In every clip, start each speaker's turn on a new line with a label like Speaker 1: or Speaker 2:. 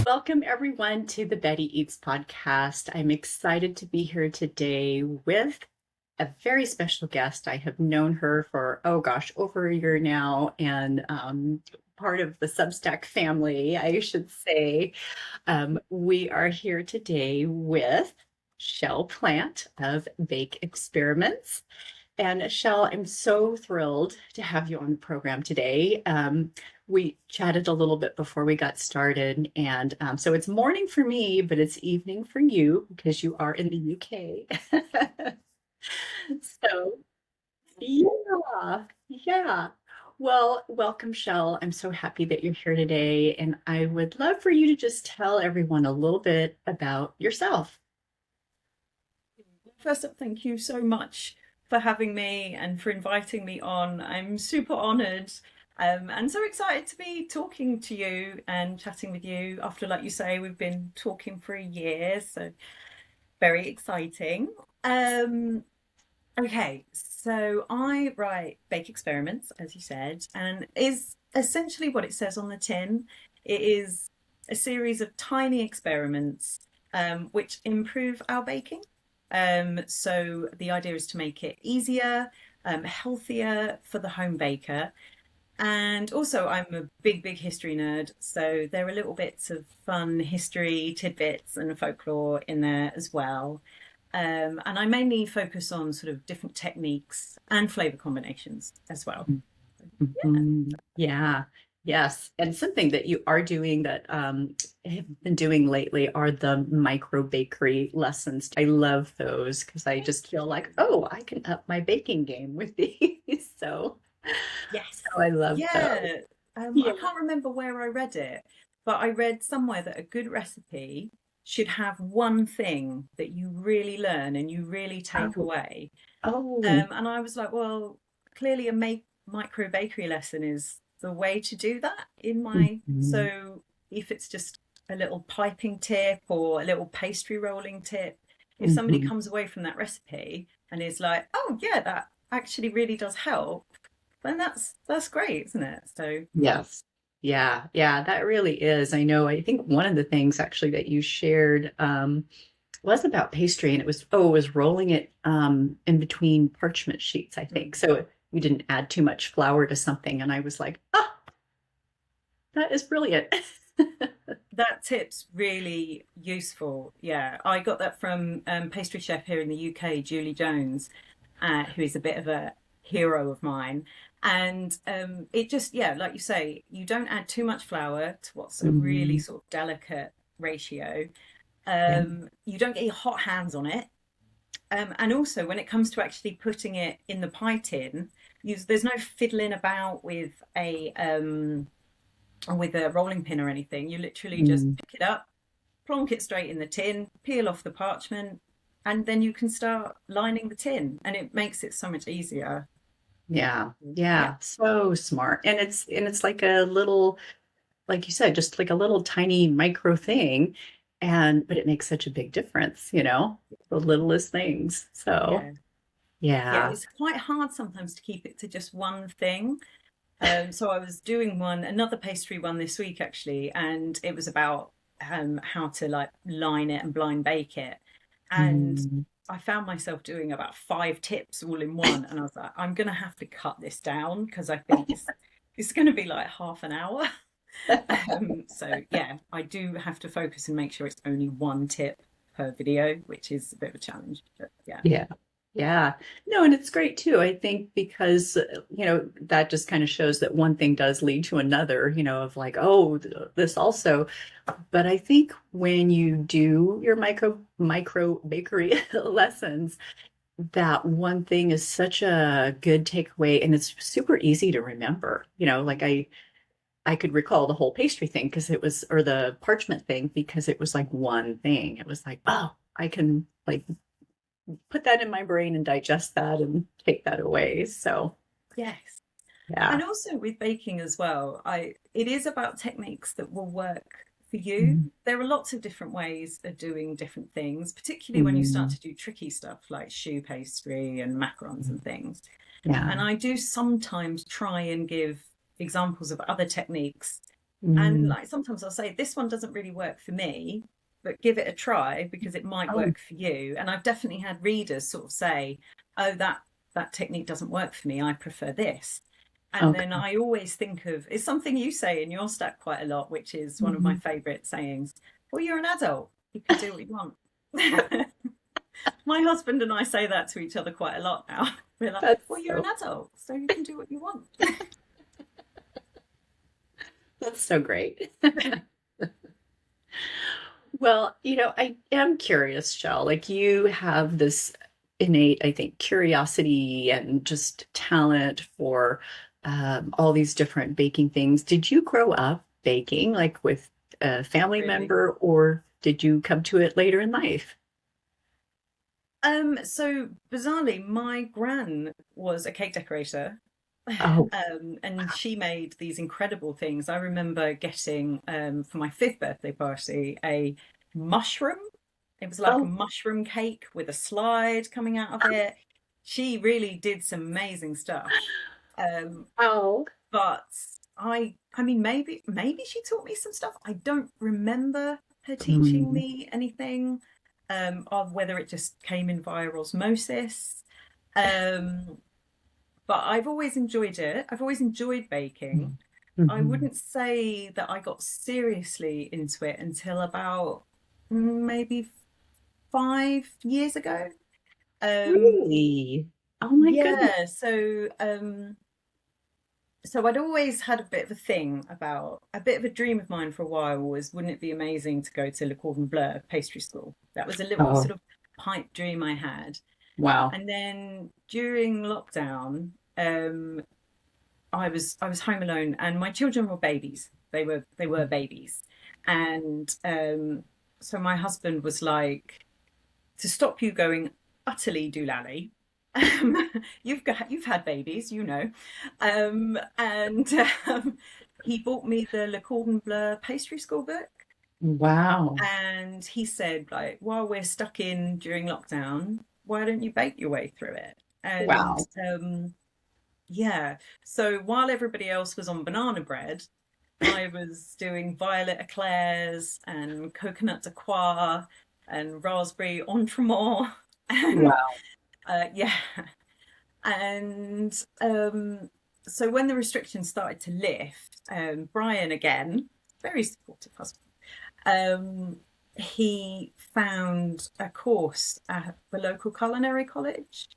Speaker 1: Welcome, everyone, to the Betty Eats podcast. I'm excited to be here today with a very special guest. I have known her for, oh gosh, over a year now, and part of the Substack family, I should say. We are here today with Shell Plant of Bake Experiments. And Shell, I'm so thrilled to have you on the program today. We chatted a little bit before we got started, and so it's morning for me, but it's evening for you because you are in the UK. So, yeah, yeah. Well, welcome, Shell. I'm so happy that you're here today, and I would love for you to just tell everyone a little bit about yourself.
Speaker 2: First up, thank you so much for having me and for inviting me on. I'm super honored and so excited to be talking to you and chatting with you after, like you say, we've been talking for a year. So very exciting. Okay, so I write Bake Experiments, as you said, and is essentially what it says on the tin. It is a series of tiny experiments which improve our baking. So the idea is to make it easier, healthier for the home baker. And also, I'm a big history nerd, so there are little bits of fun history, tidbits, and folklore in there as well. And I mainly focus on sort of different techniques and flavor combinations as well. Yeah.
Speaker 1: Yeah, yes. And something that you are doing that I have been doing lately are the micro bakery lessons. I love those because I just feel like, oh, I can up my baking game with these.
Speaker 2: Yes.
Speaker 1: So I love those.
Speaker 2: Yeah.
Speaker 1: Yeah.
Speaker 2: I can't remember where I read it, but I read somewhere that a good recipe should have one thing that you really learn and you really take
Speaker 1: Oh,
Speaker 2: away.
Speaker 1: oh.
Speaker 2: And I was like, well, clearly a micro bakery lesson is the way to do that in my.
Speaker 1: Mhm.
Speaker 2: So if it's just a little piping tip or a little pastry rolling tip, if somebody
Speaker 1: Mhm.
Speaker 2: comes away from that recipe and is like, oh yeah, that actually really does help, then that's great, isn't it? So
Speaker 1: Yes. Yeah, yeah, that really is. I know. I think one of the things actually that you shared was about pastry, and it was rolling it in between parchment sheets, I think.
Speaker 2: mm,
Speaker 1: So you didn't add too much flour to something, and I was like, oh, that is brilliant.
Speaker 2: that tip's really useful. Yeah, I got that from pastry chef here in the UK, Julie Jones, who is a bit of a hero of mine. And it just, yeah, like you say, you don't add too much flour to what's a really
Speaker 1: Mhm.
Speaker 2: sort of delicate ratio.
Speaker 1: Yeah.
Speaker 2: You don't get your hot hands on it. And also, when it comes to actually putting it in the pie tin, there's no fiddling about with a rolling pin or anything. You literally just
Speaker 1: Mm.
Speaker 2: pick it up, plonk it straight in the tin, peel off the parchment, and then you can start lining the tin, and it makes it so much easier.
Speaker 1: Yeah.
Speaker 2: Yeah.
Speaker 1: Yeah. So smart. And it's like a little, like you said, just like a little tiny micro thing. But it makes such a big difference, the littlest things. So
Speaker 2: Yeah. Yeah,
Speaker 1: yeah.
Speaker 2: it's quite hard sometimes to keep it to just one thing. So I was doing another pastry one this week actually, and it was about how to like line it and blind bake it. And
Speaker 1: Mm.
Speaker 2: I found myself doing about five tips all in one, and I was like, I'm gonna have to cut this down because I think it's gonna be like half an hour. So yeah, I do have to focus and make sure it's only one tip per video, which is a bit of a challenge. But yeah.
Speaker 1: Yeah. Yeah. No, and it's great too. I think because, that just kind of shows that one thing does lead to another, of like, oh, this also. But I think when you do your micro bakery lessons, that one thing is such a good takeaway and it's super easy to remember. Like I could recall the whole pastry thing because it was, or the parchment thing because it was like one thing. It was like, oh, I can like put that in my brain and digest that and take that away. So
Speaker 2: Yes.
Speaker 1: yeah.
Speaker 2: And also with baking as well, I it is about techniques that will work for you.
Speaker 1: Mhm.
Speaker 2: There are lots of different ways of doing different things, particularly when you start
Speaker 1: Mhm.
Speaker 2: to do tricky stuff like choux pastry and macarons and things.
Speaker 1: Yeah.
Speaker 2: And I do sometimes try and give examples of other techniques. And
Speaker 1: Mm.
Speaker 2: like sometimes I'll say, this one doesn't really work for me, but give it a try because it might
Speaker 1: Oh,
Speaker 2: work for you. And I've definitely had readers sort of say, oh, that technique doesn't work for me. I prefer this. And then
Speaker 1: okay.
Speaker 2: I always think of it's something you say in your stack quite a lot, which is one of my
Speaker 1: Mhm.
Speaker 2: favorite sayings. Well, you're an adult. You can do what you want. My husband and I say that to each other quite a lot now. We're like,
Speaker 1: That's
Speaker 2: well, you're an
Speaker 1: so
Speaker 2: adult, so you can do what you want.
Speaker 1: that's so great. Well, I am curious, Shell. Like you have this innate, I think, curiosity and just talent for all these different baking things. Did you grow up baking, like with a
Speaker 2: Not
Speaker 1: family
Speaker 2: really.
Speaker 1: member, or did you come to it later in life?
Speaker 2: So bizarrely, my gran was a cake decorator.
Speaker 1: Oh,
Speaker 2: And she made these incredible things. I remember getting for my fifth birthday party a mushroom. It was like a
Speaker 1: oh,
Speaker 2: mushroom cake with a slide coming out of it. She really did some amazing stuff. Um,
Speaker 1: oh.
Speaker 2: but I mean maybe she taught me some stuff. I don't remember her teaching
Speaker 1: Mm,
Speaker 2: me anything, of whether it just came in via osmosis. Um, but I've always enjoyed it. I've always enjoyed baking. I
Speaker 1: mhm.
Speaker 2: wouldn't say that I got seriously into it until about maybe 5 years ago. Um,
Speaker 1: Really? Oh my goodness.
Speaker 2: yeah, so I'd always had a bit of a thing about a bit of a dream of mine for a while was wouldn't it be amazing to go to Le Cordon Bleu pastry school? That was a little
Speaker 1: Oh,
Speaker 2: sort of pipe dream I had.
Speaker 1: wow.
Speaker 2: And then during lockdown, I was home alone and my children were babies. They were babies. And so my husband was like, to stop you going utterly doolally. Um, you've had babies, you know, and he bought me the Le Cordon Bleu pastry school book,
Speaker 1: Wow.
Speaker 2: and he said, like, while we're stuck in during lockdown, why don't you bake your way through it? And
Speaker 1: Wow.
Speaker 2: yeah, so while everybody else was on banana bread, I was doing violet eclairs and coconut de coir and raspberry entremets and
Speaker 1: Wow.
Speaker 2: yeah, and so when the restrictions started to lift, Brian again, very supportive husband, um, he found a course at the local culinary college,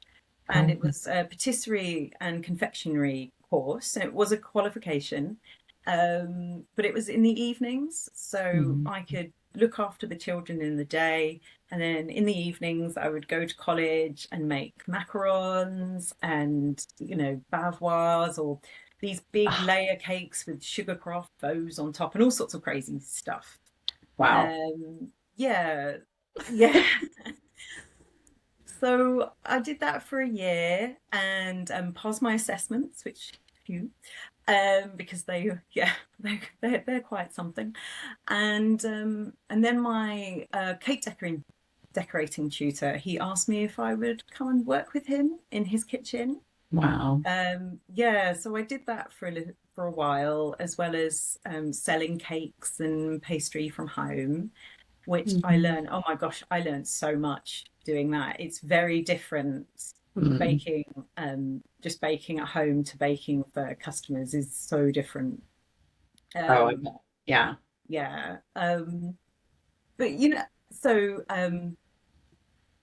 Speaker 2: and
Speaker 1: Oh.
Speaker 2: it was a patisserie and confectionery course, and it was a qualification, but it was in the evenings, so
Speaker 1: Mhm.
Speaker 2: I could look after the children in the day, and then in the evenings I would go to college and make macarons and bavoirs or these big
Speaker 1: Ah,
Speaker 2: layer cakes with sugar craft bows on top and all sorts of crazy stuff.
Speaker 1: wow.
Speaker 2: Yeah, yeah. So I did that for a year and passed my assessments, which few, because yeah, they're quite something. And then my cake decorating tutor, he asked me if I would come and work with him in his kitchen.
Speaker 1: Wow.
Speaker 2: Yeah, so I did that for a while, as well as selling cakes and pastry from home, which I
Speaker 1: Mhm.
Speaker 2: learned. Oh my gosh, I learned so much doing that. It's very different
Speaker 1: Mm.
Speaker 2: baking, just baking at home to baking for customers is so different.
Speaker 1: Oh, I
Speaker 2: Um,
Speaker 1: bet. Yeah.
Speaker 2: yeah. But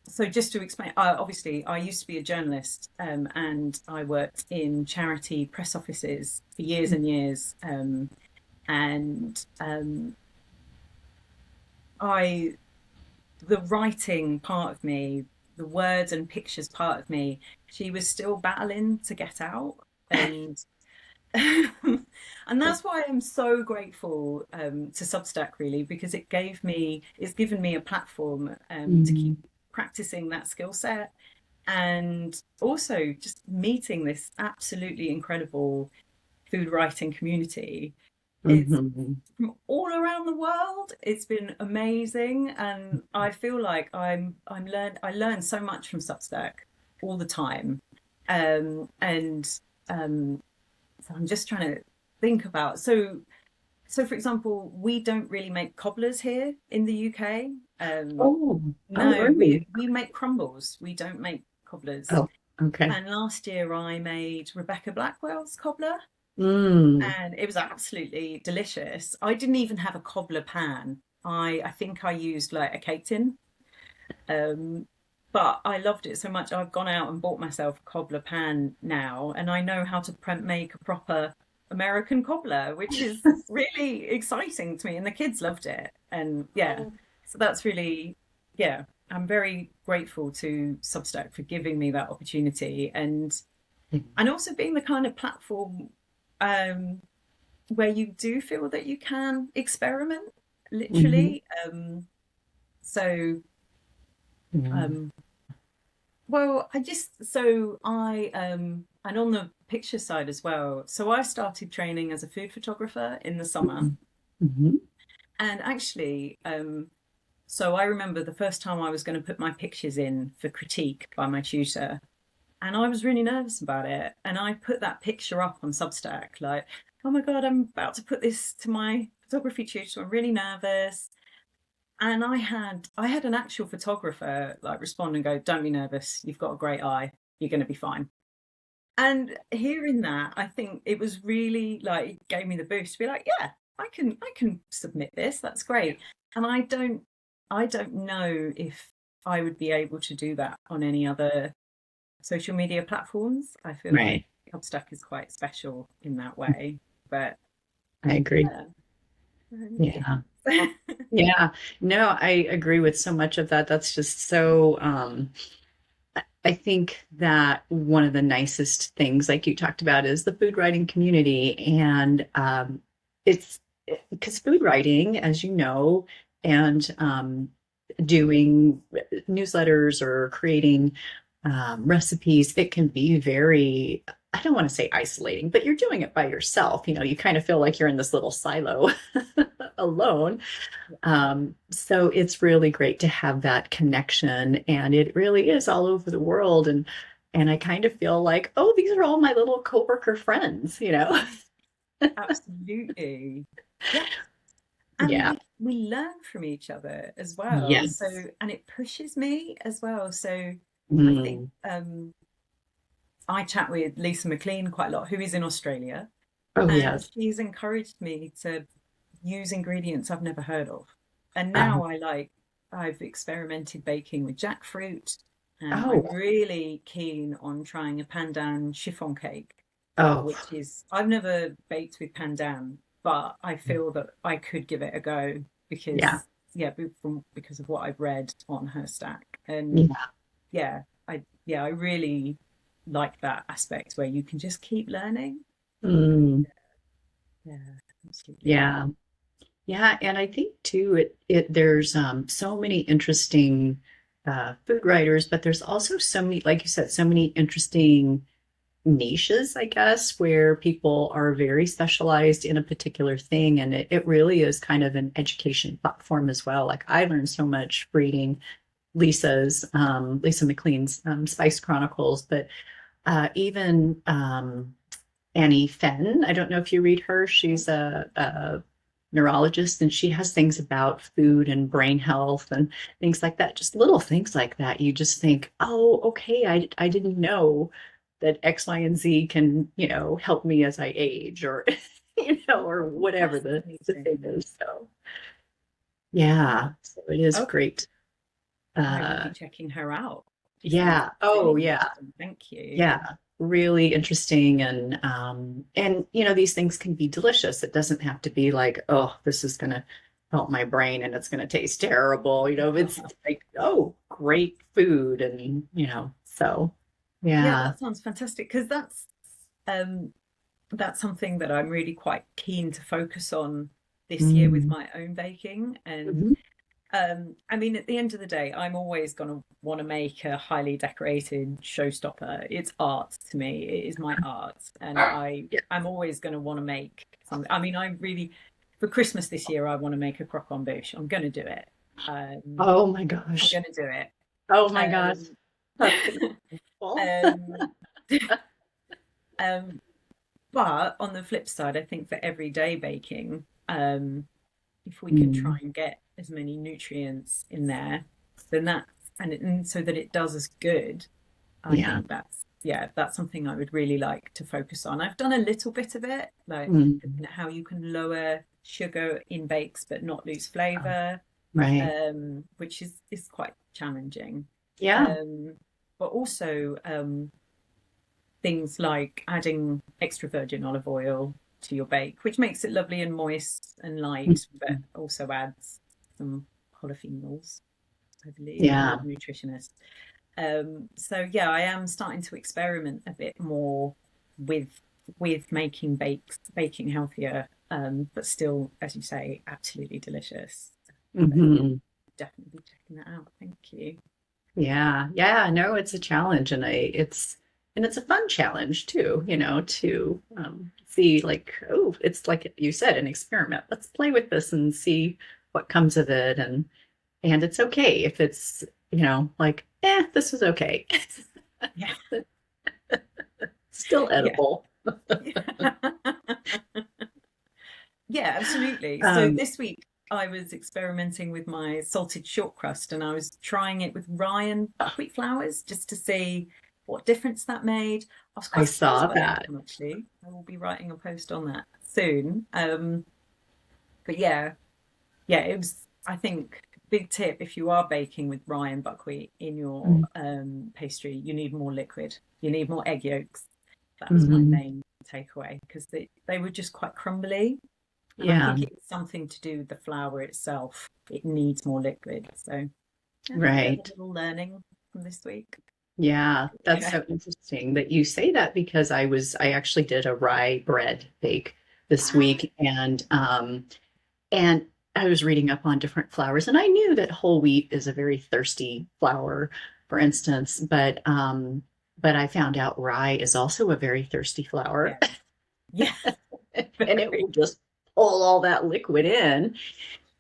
Speaker 2: so just to explain, obviously, I used to be a journalist, and I worked in charity press offices for years and years, and I the writing part of me, the words and pictures part of me, she was still battling to get out. And and that's why I'm so grateful to Substack really, because it's given me a platform to keep
Speaker 1: Mhm.
Speaker 2: practicing that skill set and also just meeting this absolutely incredible food writing community. It's
Speaker 1: Hmm.
Speaker 2: from all around the world. It's been amazing, and I feel like I learn so much from Substack all the time. And so I'm just trying to think about so for example, we don't really make cobblers here in the UK.
Speaker 1: Oh, oh,
Speaker 2: No,
Speaker 1: really?
Speaker 2: we make crumbles. We don't make cobblers.
Speaker 1: Oh, okay.
Speaker 2: And last year I made Rebecca Blackwell's cobbler,
Speaker 1: Mm.
Speaker 2: and it was absolutely delicious. I didn't even have a cobbler pan. I think I used like a cake tin. Um, but I loved it so much. I've gone out and bought myself a cobbler pan now, and I know how to make a proper American cobbler, which is really exciting to me. And the kids loved it. And yeah, so that's really, yeah, I'm very grateful to Substack for giving me that opportunity, and also being the kind of platform um, where you do feel that you can experiment,
Speaker 1: Hmm.
Speaker 2: literally. So
Speaker 1: Yeah.
Speaker 2: um, well, I just so I and on the picture side as well. So I started training as a food photographer in the summer,
Speaker 1: Hmm.
Speaker 2: and actually, so I remember the first time I was going to put my pictures in for critique by my tutor, and I was really nervous about it. And I put that picture up on Substack, like, oh my God, I'm about to put this to my photography tutor. I'm really nervous. And I had an actual photographer like respond and go, "Don't be nervous. You've got a great eye. You're going to be fine." And hearing that, I think it was really like it gave me the boost to be like, "Yeah, I can submit this. That's great." And I don't know if I would be able to do that on any other social media platforms. I feel like
Speaker 1: Right.
Speaker 2: Substack is quite special in that way. But
Speaker 1: I agree.
Speaker 2: yeah,
Speaker 1: Yeah.
Speaker 2: yeah.
Speaker 1: Yeah. No, I agree with so much of that. That's just so, I think that one of the nicest things, like you talked about, is the food writing community. And it's because food writing, as you know, and doing newsletters or creating recipes, it can be very, I don't want to say isolating, but you're doing it by yourself. You kind of feel like you're in this little silo alone. So it's really great to have that connection, and it really is all over the world. And I kind of feel like, oh, these are all my little coworker friends.
Speaker 2: Absolutely. Yes. And
Speaker 1: Yeah.
Speaker 2: we learn from each other as well. So,
Speaker 1: Yes.
Speaker 2: and it pushes me as well. So I think
Speaker 1: Mm.
Speaker 2: I chat with Lisa McLean quite a lot, who is in Australia,
Speaker 1: Oh,
Speaker 2: and
Speaker 1: yes.
Speaker 2: she's encouraged me to use ingredients I've never heard of. And now
Speaker 1: Um,
Speaker 2: I've experimented baking with jackfruit, and I'm
Speaker 1: oh,
Speaker 2: really keen on trying a pandan chiffon cake,
Speaker 1: oh,
Speaker 2: which is I've never baked with pandan, but I feel that I could give it a go
Speaker 1: yeah.
Speaker 2: because yeah, because of what I've read on her stack. And
Speaker 1: Yeah.
Speaker 2: yeah, I really like that aspect where you can just keep learning.
Speaker 1: Mm.
Speaker 2: Yeah, absolutely.
Speaker 1: Yeah. Yeah, and I think too, there's so many interesting food writers, but there's also so many, like you said, so many interesting niches, I guess, where people are very specialized in a particular thing, and it really is kind of an education platform as well. Like I learned so much reading Lisa McLean's Spice Chronicles, but even Annie Fenn. I don't know if you read her. She's a neurologist, and she has things about food and brain health and things like that. Just little things like that. You just think, oh, okay, I didn't know that X, Y, and Z can, help me as I age or, or
Speaker 2: Oh,
Speaker 1: whatever
Speaker 2: that's
Speaker 1: the thing
Speaker 2: amazing.
Speaker 1: is. So, yeah, so it is
Speaker 2: Okay,
Speaker 1: great.
Speaker 2: I will
Speaker 1: Uh,
Speaker 2: be checking her out. She sounds
Speaker 1: yeah.
Speaker 2: really
Speaker 1: Oh, yeah.
Speaker 2: interesting. Thank you.
Speaker 1: Yeah, really interesting, and these things can be delicious. It doesn't have to be like, oh, this is gonna help my brain and it's gonna taste terrible. It's like, oh, great food, and so
Speaker 2: Yeah,
Speaker 1: yeah.
Speaker 2: that sounds fantastic because um that's something that I'm really quite keen to focus on this year with
Speaker 1: Mm.
Speaker 2: my own baking. And
Speaker 1: Mhm.
Speaker 2: I mean, at the end of the day, I'm always going to want to make a highly decorated showstopper. It's art to me. It is my art, and
Speaker 1: Yeah.
Speaker 2: I'm always going to want to make something. I mean, I really for Christmas this year, I want to make a croque embouche. I'm going to do it. Um,
Speaker 1: Oh my
Speaker 2: I'm
Speaker 1: gosh.
Speaker 2: going to do it.
Speaker 1: Oh my gosh.
Speaker 2: Um,
Speaker 1: That's gonna be awful.
Speaker 2: um, um, but on the flip side, I think for everyday baking, if we can try
Speaker 1: Mm,
Speaker 2: and get as many nutrients in there, then and so that it does us good, I
Speaker 1: yeah.
Speaker 2: think that's something I would really like to focus on. I've done a little bit of it, like looking
Speaker 1: Mm.
Speaker 2: at how you can lower sugar in bakes but not lose flavor,
Speaker 1: Right.
Speaker 2: which is quite challenging.
Speaker 1: Yeah.
Speaker 2: Um, but also things like adding extra virgin olive oil to your bake, which makes it lovely and moist and light, but
Speaker 1: Mhm.
Speaker 2: also adds some polyphenols, I believe. I'm
Speaker 1: Yeah.
Speaker 2: not a nutritionist. So yeah, I am starting to experiment a bit more with making baking healthier, but still, as you say, absolutely delicious. So
Speaker 1: Hmm.
Speaker 2: definitely be checking that out. Thank you.
Speaker 1: Yeah. Yeah. No, it's a challenge, and it's a fun challenge too, to see, like, oh, it's like you said, an experiment. Let's play with this and see what comes of it, and it's okay if it's, like, this is okay.
Speaker 2: Yeah,
Speaker 1: Still
Speaker 2: yeah.
Speaker 1: edible.
Speaker 2: Yeah, absolutely. So
Speaker 1: Um,
Speaker 2: this week I was experimenting with my salted short crust and I was trying it with rye and buckwheat flours just to see what difference that made. I was
Speaker 1: I
Speaker 2: quite surprised
Speaker 1: saw
Speaker 2: by the
Speaker 1: that.
Speaker 2: outcome actually. I will be writing a post on that soon. But yeah, yeah, it was, I think, big tip if you are baking with rye and buckwheat in your pastry, you need more liquid. You need more egg yolks. That was my
Speaker 1: Mm-hmm.
Speaker 2: main takeaway because they were just quite crumbly. And I
Speaker 1: Yeah.
Speaker 2: think it's something to do with the flour itself. It needs more liquid. So yeah, a bit of a
Speaker 1: Right.
Speaker 2: little learning from this week.
Speaker 1: Yeah, that's
Speaker 2: Yeah.
Speaker 1: so interesting that you say that, because I actually did a rye bread bake this
Speaker 2: Ah,
Speaker 1: week, and I was reading up on different flours, and I knew that whole wheat is a very thirsty flour, for instance, but I found out rye is also a very thirsty flour,
Speaker 2: yeah. Yeah.
Speaker 1: and it will
Speaker 2: Very.
Speaker 1: just pull all that liquid in,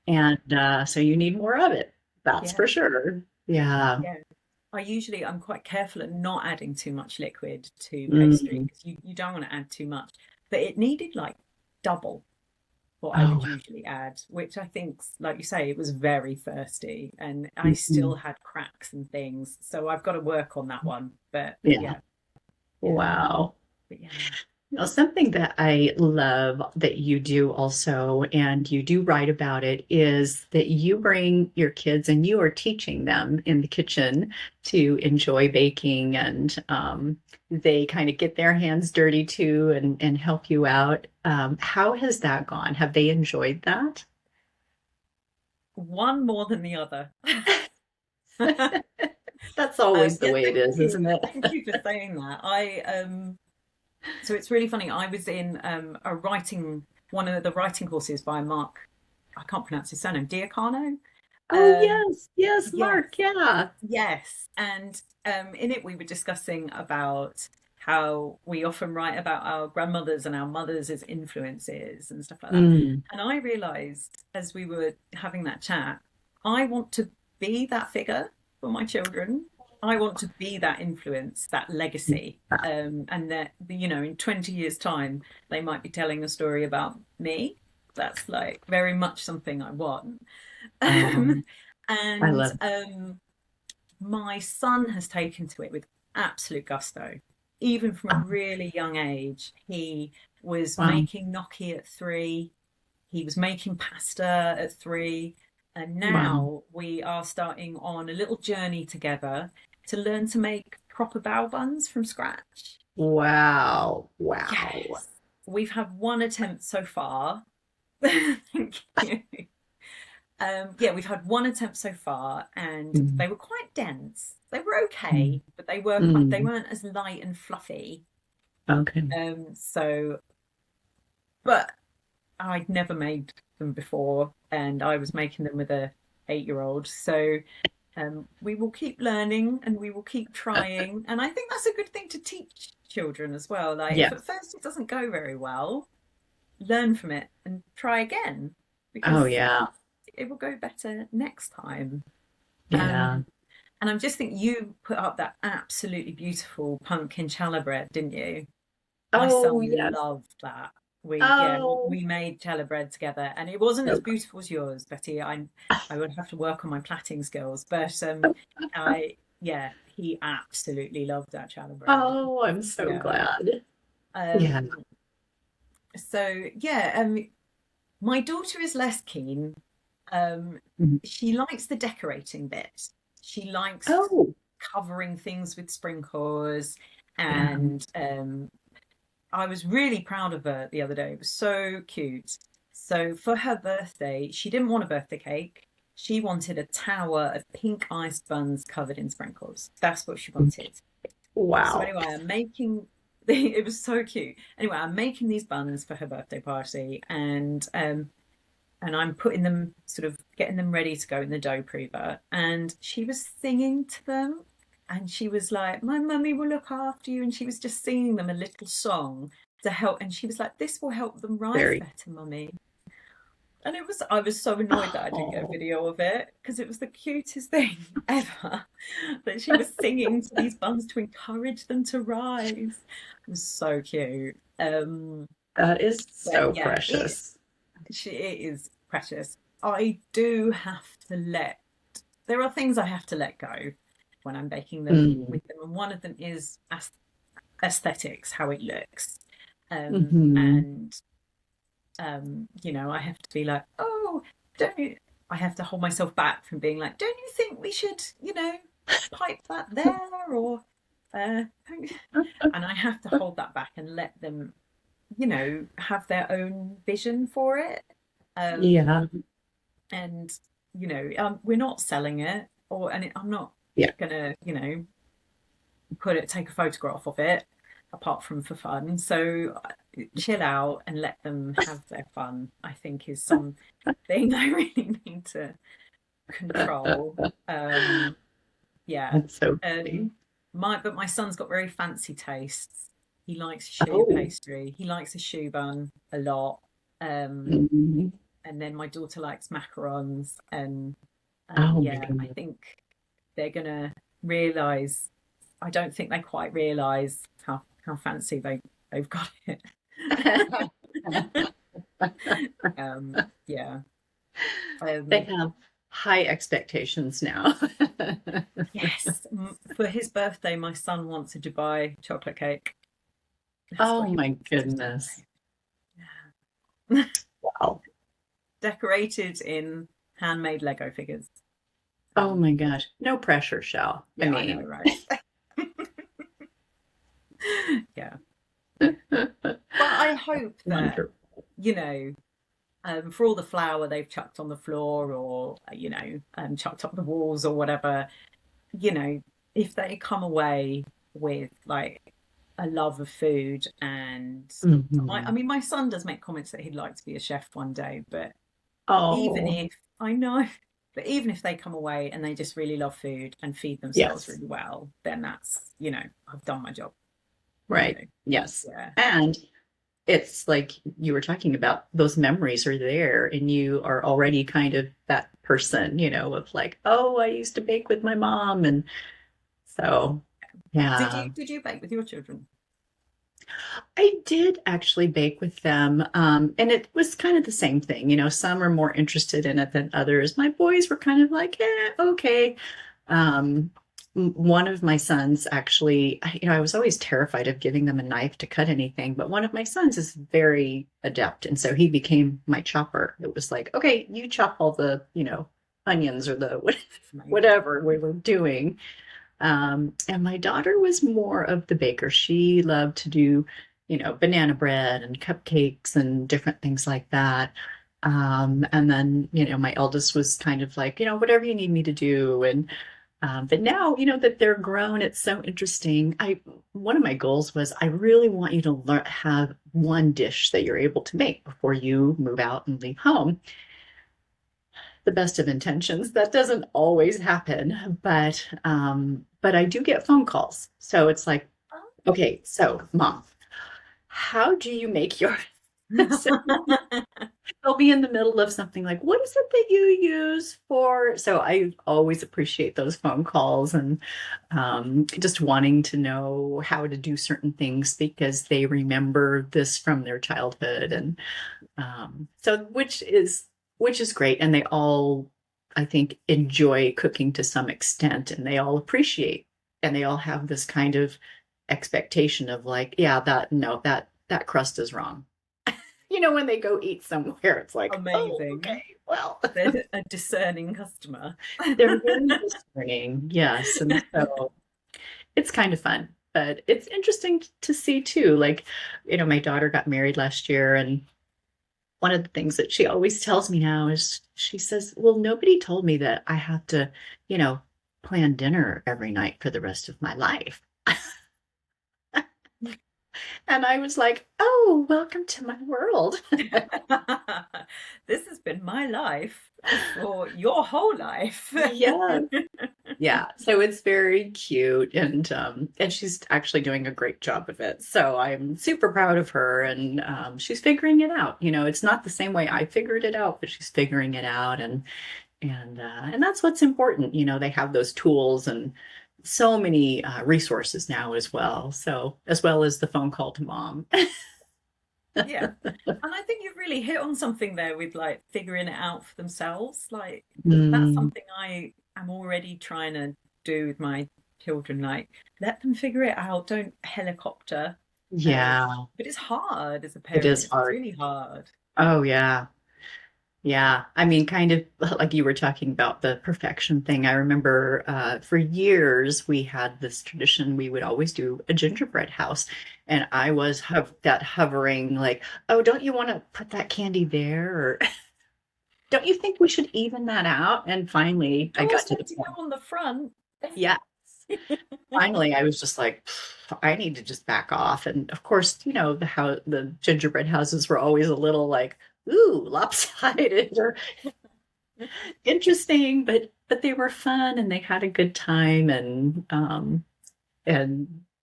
Speaker 1: and so you need more of it. That's
Speaker 2: Yeah.
Speaker 1: for sure. Yeah.
Speaker 2: Yeah. I'm quite careful at not adding too much liquid to pastry
Speaker 1: Mm.
Speaker 2: because you don't want to add too much. But it needed like double what I would
Speaker 1: Oh.
Speaker 2: usually add, which I think, like you say, it was very thirsty and I still
Speaker 1: Mhm.
Speaker 2: had cracks and things. So I've got to work on that one. But
Speaker 1: Yeah.
Speaker 2: yeah, yeah.
Speaker 1: Wow.
Speaker 2: But yeah.
Speaker 1: Well, something that I love that you do also, and you do write about it, is that you bring your kids and you are teaching them in the kitchen to enjoy baking, and they kind of get their hands dirty too, and help you out. How has that gone? Have they enjoyed that?
Speaker 2: One more than the other.
Speaker 1: That's always the
Speaker 2: Yeah,
Speaker 1: way it
Speaker 2: thank
Speaker 1: is, isn't
Speaker 2: you.
Speaker 1: it?
Speaker 2: Thank you for saying that. So it's really funny. I was in one of the writing courses by Mark. I can't pronounce his surname. Diacano.
Speaker 1: Oh,
Speaker 2: Um,
Speaker 1: yes, yes,
Speaker 2: yes,
Speaker 1: Mark, yeah.
Speaker 2: yes. And in it, we were discussing about how we often write about our grandmothers and our mothers as influences and stuff like that.
Speaker 1: Mm.
Speaker 2: And I realized as we were having that chat, I want to be that figure for my children. I want to be that influence, that legacy. And that, in 20 years' time, they might be telling a story about me. That's like very much something I want. Um,
Speaker 1: Um, I
Speaker 2: and
Speaker 1: love.
Speaker 2: my son has taken to it with absolute gusto. Even from a really young age, he was
Speaker 1: Wow,
Speaker 2: making gnocchi at 3, he was making pasta at 3, and
Speaker 1: wow,
Speaker 2: now we are starting on a little journey together to learn to make proper bao buns from scratch.
Speaker 1: wow, wow.
Speaker 2: Yes, we've had one attempt so far. Thank you. Yeah, we've had one attempt so far, and
Speaker 1: Mm,
Speaker 2: they were quite dense. They were
Speaker 1: mm,
Speaker 2: okay, but they
Speaker 1: mm.
Speaker 2: weren't as light and fluffy.
Speaker 1: Okay.
Speaker 2: So, but I'd never made them before, and I was making them with a 8-year-old. So we will keep learning and we will keep trying. And I think that's a good thing to teach children as well. Like, if
Speaker 1: Yes.
Speaker 2: at first it doesn't go very well, learn from it and try again
Speaker 1: Oh,
Speaker 2: because
Speaker 1: yeah.
Speaker 2: it will go better next time.
Speaker 1: Yeah.
Speaker 2: Um, and I'm just think you put up that absolutely beautiful pumpkin challah bread, didn't you? My
Speaker 1: Oh,
Speaker 2: son
Speaker 1: yes.
Speaker 2: loved that.
Speaker 1: Oh,
Speaker 2: We made challah bread together, and it wasn't as
Speaker 1: so
Speaker 2: beautiful as yours, Betty. I would have to work on my plaiting skills, but I yeah, he absolutely loved that challah bread.
Speaker 1: oh, I'm so
Speaker 2: Yeah.
Speaker 1: glad. Yeah.
Speaker 2: Um. So yeah. My daughter is less keen. Um.
Speaker 1: Mhm.
Speaker 2: She likes the decorating bit. She likes
Speaker 1: Oh,
Speaker 2: covering things with sprinkles,
Speaker 1: yeah.
Speaker 2: and I was really proud of her the other day. It was so cute. So for her birthday, she didn't want a birthday cake. She wanted a tower of pink iced buns covered in sprinkles. That's what she wanted. So
Speaker 1: Wow.
Speaker 2: anyway, I'm making it was so cute. Anyway, I'm making these buns for her birthday party, and I'm putting them, sort of getting them ready to go in the dough prover. And she was singing to them, and she was like, "My mummy will look after you." And she was just singing them a little song to help. And she was like, "This will help them rise
Speaker 1: Very.
Speaker 2: better, mummy." And I was so annoyed that I didn't get a
Speaker 1: Oh,
Speaker 2: video of it because it was the cutest thing ever that she was singing to these buns to encourage them to rise. It was so cute.
Speaker 1: that is
Speaker 2: But
Speaker 1: so
Speaker 2: yeah,
Speaker 1: precious.
Speaker 2: it is precious. I do have to let, there are things I have to let go when I'm baking them
Speaker 1: Mm.
Speaker 2: with them. And one of them is aesthetics, how it looks.
Speaker 1: Hmm.
Speaker 2: And, I have to be like, oh, don't you, I have to hold myself back from being like, don't you think we should, pipe that there? Or, uh, and I have to hold that back and let them, have their own vision for it. Um,
Speaker 1: Yeah.
Speaker 2: and we're not selling it, I'm not
Speaker 1: Yeah.
Speaker 2: gonna take a photograph of it apart from for fun. So chill out and let them have their fun, I think, is something I really need to control. Yeah.
Speaker 1: That's so
Speaker 2: um
Speaker 1: funny.
Speaker 2: my son's got very fancy tastes. He likes choux
Speaker 1: Oh.
Speaker 2: pastry, he likes a choux bun a lot. um
Speaker 1: Mhm.
Speaker 2: and then my daughter likes macarons, and
Speaker 1: Oh my
Speaker 2: yeah, I
Speaker 1: goodness.
Speaker 2: think they're gonna realize. I don't think they quite realize how fancy they've got it. Yeah.
Speaker 1: They
Speaker 2: Um,
Speaker 1: have high expectations now.
Speaker 2: yes. For his birthday, my son wants a Dubai chocolate cake. That's
Speaker 1: Oh
Speaker 2: what he
Speaker 1: my
Speaker 2: wants to
Speaker 1: goodness.
Speaker 2: do.
Speaker 1: Wow.
Speaker 2: Decorated in handmade Lego figures.
Speaker 1: Oh
Speaker 2: Um,
Speaker 1: my gosh. No pressure, Shell. I
Speaker 2: yeah, I know,
Speaker 1: mean,
Speaker 2: right? Yeah. But I hope that,
Speaker 1: wonderful.
Speaker 2: you know, for all the flour they've chucked on the floor, or chucked up the walls or whatever, if they come away with like a love of food, and I
Speaker 1: Mhm.
Speaker 2: mean, my son does make comments that he'd like to be a chef one day, but even
Speaker 1: Oh,
Speaker 2: if I know, but even if they come away and they just really love food and feed themselves
Speaker 1: yes.
Speaker 2: really well, then that's, I've done my job. So
Speaker 1: Right. Yes.
Speaker 2: yeah,
Speaker 1: And it's like you were talking about, those memories are there, and you are already kind of that person, of like, oh, I used to bake with my mom. And so, yeah.
Speaker 2: did you bake with your children?
Speaker 1: I did actually bake with them, and it was kind of the same thing. Some are more interested in it than others. My boys were kind of like, yeah, okay. Um, one of my sons actually, I was always terrified of giving them a knife to cut anything, but one of my sons is very adept, and so he became my chopper. It was like, okay, you chop all the, onions or the
Speaker 2: Amazing.
Speaker 1: whatever we were doing. And my daughter was more of the baker. She loved to do, banana bread and cupcakes and different things like that. And then, my eldest was kind of like, whatever you need me to do. And but now, that they're grown, it's so interesting. One of my goals was I really want you to learn have one dish that you're able to make before you move out and leave home. the best of intentions. That doesn't always happen, but I do get phone calls. So it's like, okay, so mom, how do you make your so they'll be in the middle of something like, what is it that you use for? So I always appreciate those phone calls and just wanting to know how to do certain things because they remember this from their childhood. And so which is great. And they all, I think, enjoy cooking to some extent and they all appreciate and they all have this kind of expectation of like, yeah, that no, that crust is wrong. When they go eat somewhere, it's like, oh, okay,
Speaker 2: Amazing.
Speaker 1: well,
Speaker 2: They're a discerning customer.
Speaker 1: they're very discerning, yes. And so it's kind of fun, but it's interesting to see too. Like, my daughter got married last year, and one of the things that she always tells me now is she says, well, nobody told me that I have to, you know, plan dinner every night for the rest of my life. And I was like, oh, welcome to my world.
Speaker 2: This has been my life for your whole life.
Speaker 1: Yeah. Yeah, so it's very cute and she's actually doing a great job of it. So I'm super proud of her and she's figuring it out. It's not the same way I figured it out, but she's figuring it out and that's what's important. They have those tools and so many resources now as well. So as well as the phone call to mom.
Speaker 2: Yeah. And I think you've really hit on something there with like figuring it out for themselves. Like that's
Speaker 1: Mm,
Speaker 2: something I am already trying to do with my children. Like let them figure it out. Don't helicopter. Um,
Speaker 1: yeah,
Speaker 2: but it's hard as a
Speaker 1: it
Speaker 2: parent.
Speaker 1: is
Speaker 2: It's
Speaker 1: hard.
Speaker 2: really hard.
Speaker 1: Oh yeah. Yeah, I mean, kind of like you were talking about the perfection thing. I remember for years we had this tradition. We would always do a gingerbread house, and I was that hovering, like, oh, don't you want to put that candy there, or don't you think we should even that out? And finally, I
Speaker 2: Oh,
Speaker 1: got
Speaker 2: it's
Speaker 1: to the
Speaker 2: meant to go
Speaker 1: point.
Speaker 2: on the front.
Speaker 1: Yes, finally, I was just like, I need to just back off. And of course, the gingerbread houses were always a little like, ooh, lopsided or interesting, but they were fun and they had a good time and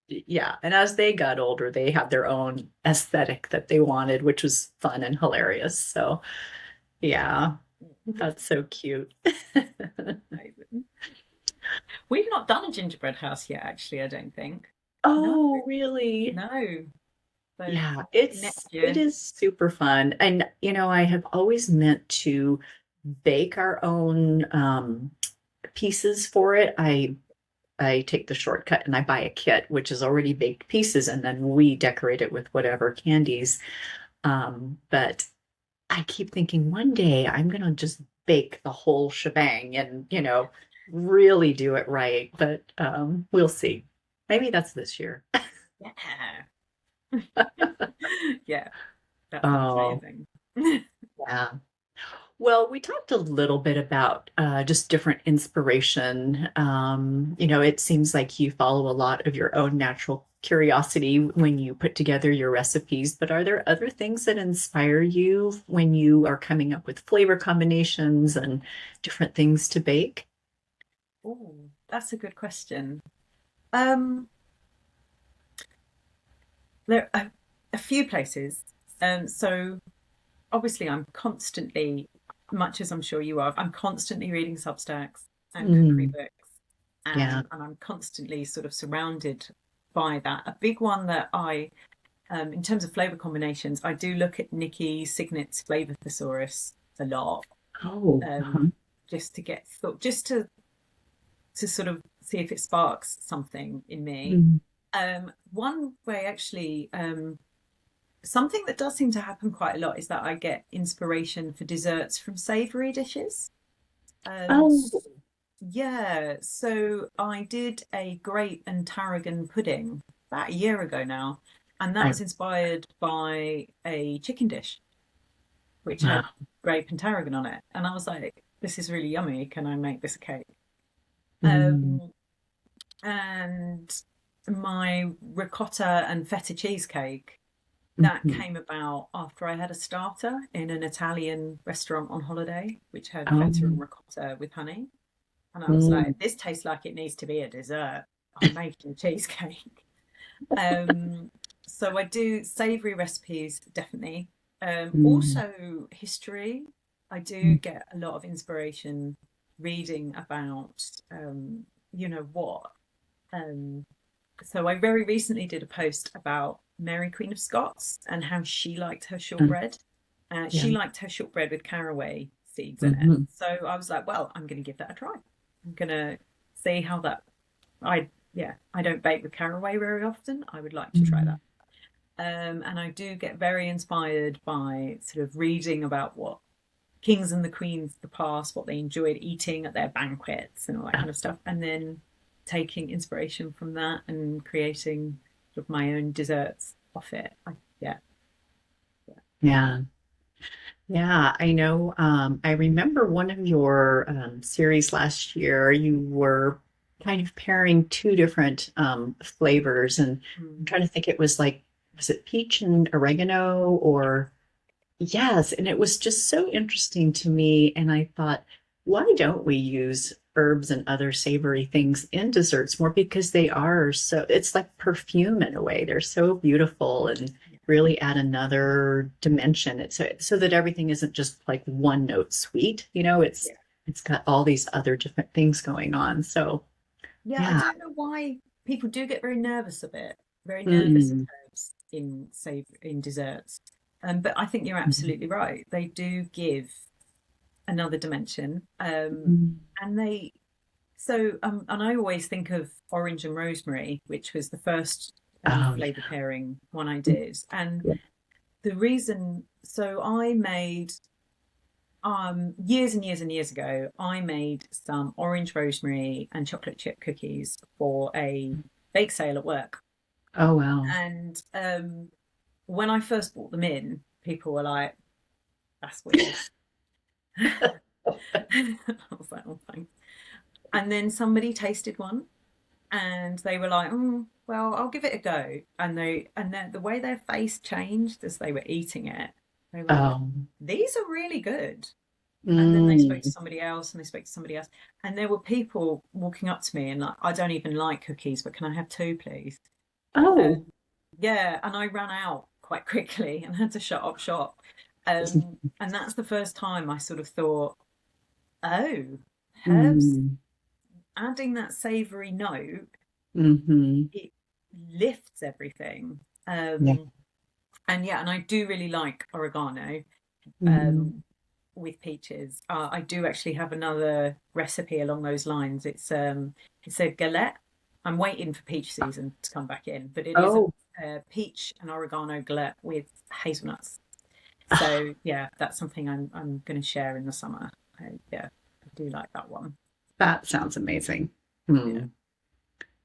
Speaker 1: yeah, and as they got older, they had their own aesthetic that they wanted, which was fun and hilarious. So yeah, that's so cute.
Speaker 2: We've not done a gingerbread house yet, actually, I don't think. No,
Speaker 1: Oh, really?
Speaker 2: no. So
Speaker 1: Yeah,
Speaker 2: maybe next
Speaker 1: it
Speaker 2: year.
Speaker 1: is super fun. And I have always meant to bake our own pieces for it. I take the shortcut and I buy a kit, which is already baked pieces, and then we decorate it with whatever candies. But I keep thinking one day I'm gonna just bake the whole shebang and, really do it right. But we'll see. Maybe that's this year.
Speaker 2: Yeah. Yeah, that sounds
Speaker 1: Oh,
Speaker 2: amazing.
Speaker 1: yeah. Well, we talked a little bit about just different inspiration. It seems like you follow a lot of your own natural curiosity when you put together your recipes, but are there other things that inspire you when you are coming up with flavor combinations and different things to bake?
Speaker 2: Oh, that's a good question. Um, there are a few places. So obviously I'm constantly, much as I'm sure you are, I'm constantly reading Substacks and cookery
Speaker 1: Mm,
Speaker 2: books,
Speaker 1: yeah.
Speaker 2: and I'm constantly sort of surrounded by that. A big one that in terms of flavor combinations, I do look at Nikki Signet's Flavor Thesaurus a lot,
Speaker 1: Oh,
Speaker 2: um,
Speaker 1: uh-huh.
Speaker 2: just to get thought, just to sort of see if it sparks something in me.
Speaker 1: Mm.
Speaker 2: One way, actually, something that does seem to happen quite a lot is that I get inspiration for desserts from savory dishes. Um,
Speaker 1: Oh,
Speaker 2: yeah, so I did a grape and tarragon pudding about a year ago now, and that
Speaker 1: I,
Speaker 2: was inspired by a chicken dish which
Speaker 1: wow.
Speaker 2: had grape and tarragon on it. And I was like, this is really yummy. Can I make this a cake?
Speaker 1: Mm.
Speaker 2: Um, and my ricotta and feta cheesecake. that
Speaker 1: Mhm.
Speaker 2: came about after I had a starter in an Italian restaurant on holiday, which had
Speaker 1: Oh,
Speaker 2: feta and ricotta with honey. And I was
Speaker 1: mm,
Speaker 2: like, this tastes like it needs to be a dessert. I'm making a cheesecake. Um, so I do savory recipes, definitely.
Speaker 1: mm,
Speaker 2: Also history. I do
Speaker 1: mm.
Speaker 2: get a lot of inspiration reading about, you know what. Um, so I very recently did a post about Mary Queen of Scots and how she liked her
Speaker 1: Mm.
Speaker 2: shortbread.
Speaker 1: Yeah.
Speaker 2: She liked her shortbread with caraway seeds in it.
Speaker 1: Hmm.
Speaker 2: So I was like, well, I'm going to give that a try. I'm going to see how that. I don't bake with caraway very often. I would like to try that.
Speaker 1: Mm.
Speaker 2: And I do get very inspired by sort of reading about what kings and the queens of the past, what they enjoyed eating at their banquets and all that kind of stuff, and then taking inspiration from that and creating sort of my own desserts off it. Yeah, yeah.
Speaker 1: Yeah. Yeah, I know. I remember one of your series last year, you were kind of pairing two different flavors, and I'm
Speaker 2: Mm.
Speaker 1: trying to think it was like, was it peach and oregano or yes, and it was just so interesting to me. And I thought, why don't we use herbs and other savory things in desserts more? Because they are so, it's like perfume in a way. They're so beautiful and really add another dimension. It's so that everything isn't just like one note sweet,
Speaker 2: Yeah.
Speaker 1: it's got all these other different things going on. So
Speaker 2: Yeah, I
Speaker 1: yeah.
Speaker 2: don't know why people do get very nervous of it, very nervous of
Speaker 1: Mm,
Speaker 2: herbs in say in desserts. But I think you're
Speaker 1: mm,
Speaker 2: absolutely right. They do give another dimension.
Speaker 1: mm.
Speaker 2: And they and I always think of orange and rosemary, which was the first
Speaker 1: Oh
Speaker 2: flavor pairing one I
Speaker 1: yeah.
Speaker 2: did. And
Speaker 1: Yeah.
Speaker 2: the reason, so I made years and years and years ago, I made some orange rosemary and chocolate chip cookies for a bake sale at work.
Speaker 1: Oh wow.
Speaker 2: And when I first brought them in, people were like, "That's weird." I was like, "Oh, thanks." And then somebody tasted one, and they were like, "Well, I'll give it a go." And then the way their face changed as they were eating it, they were like,
Speaker 1: Oh.
Speaker 2: "These are really good." And then they spoke to
Speaker 1: Mm.
Speaker 2: somebody else, and they spoke to somebody else, and there were people walking up to me and like, "I don't even like cookies, but can I have two, please?"
Speaker 1: Oh.
Speaker 2: Um, yeah, and I ran out quite quickly and had to shut up shop. And that's the first time I sort of thought, "Oh, herbs
Speaker 1: Mm.
Speaker 2: adding that savoury note,
Speaker 1: Hmm.
Speaker 2: it lifts everything."
Speaker 1: Yeah.
Speaker 2: Um, and yeah, and I do really like oregano
Speaker 1: Mm.
Speaker 2: um, with peaches. I do actually have another recipe along those lines. It's a galette. I'm waiting for peach season to come back in, but it is
Speaker 1: Oh.
Speaker 2: a peach and oregano galette with hazelnuts.
Speaker 1: Ah,
Speaker 2: So yeah, that's something I'm going to share in the summer. Yeah, I do like that one.
Speaker 1: that sounds amazing.
Speaker 2: Yeah.
Speaker 1: Hmm.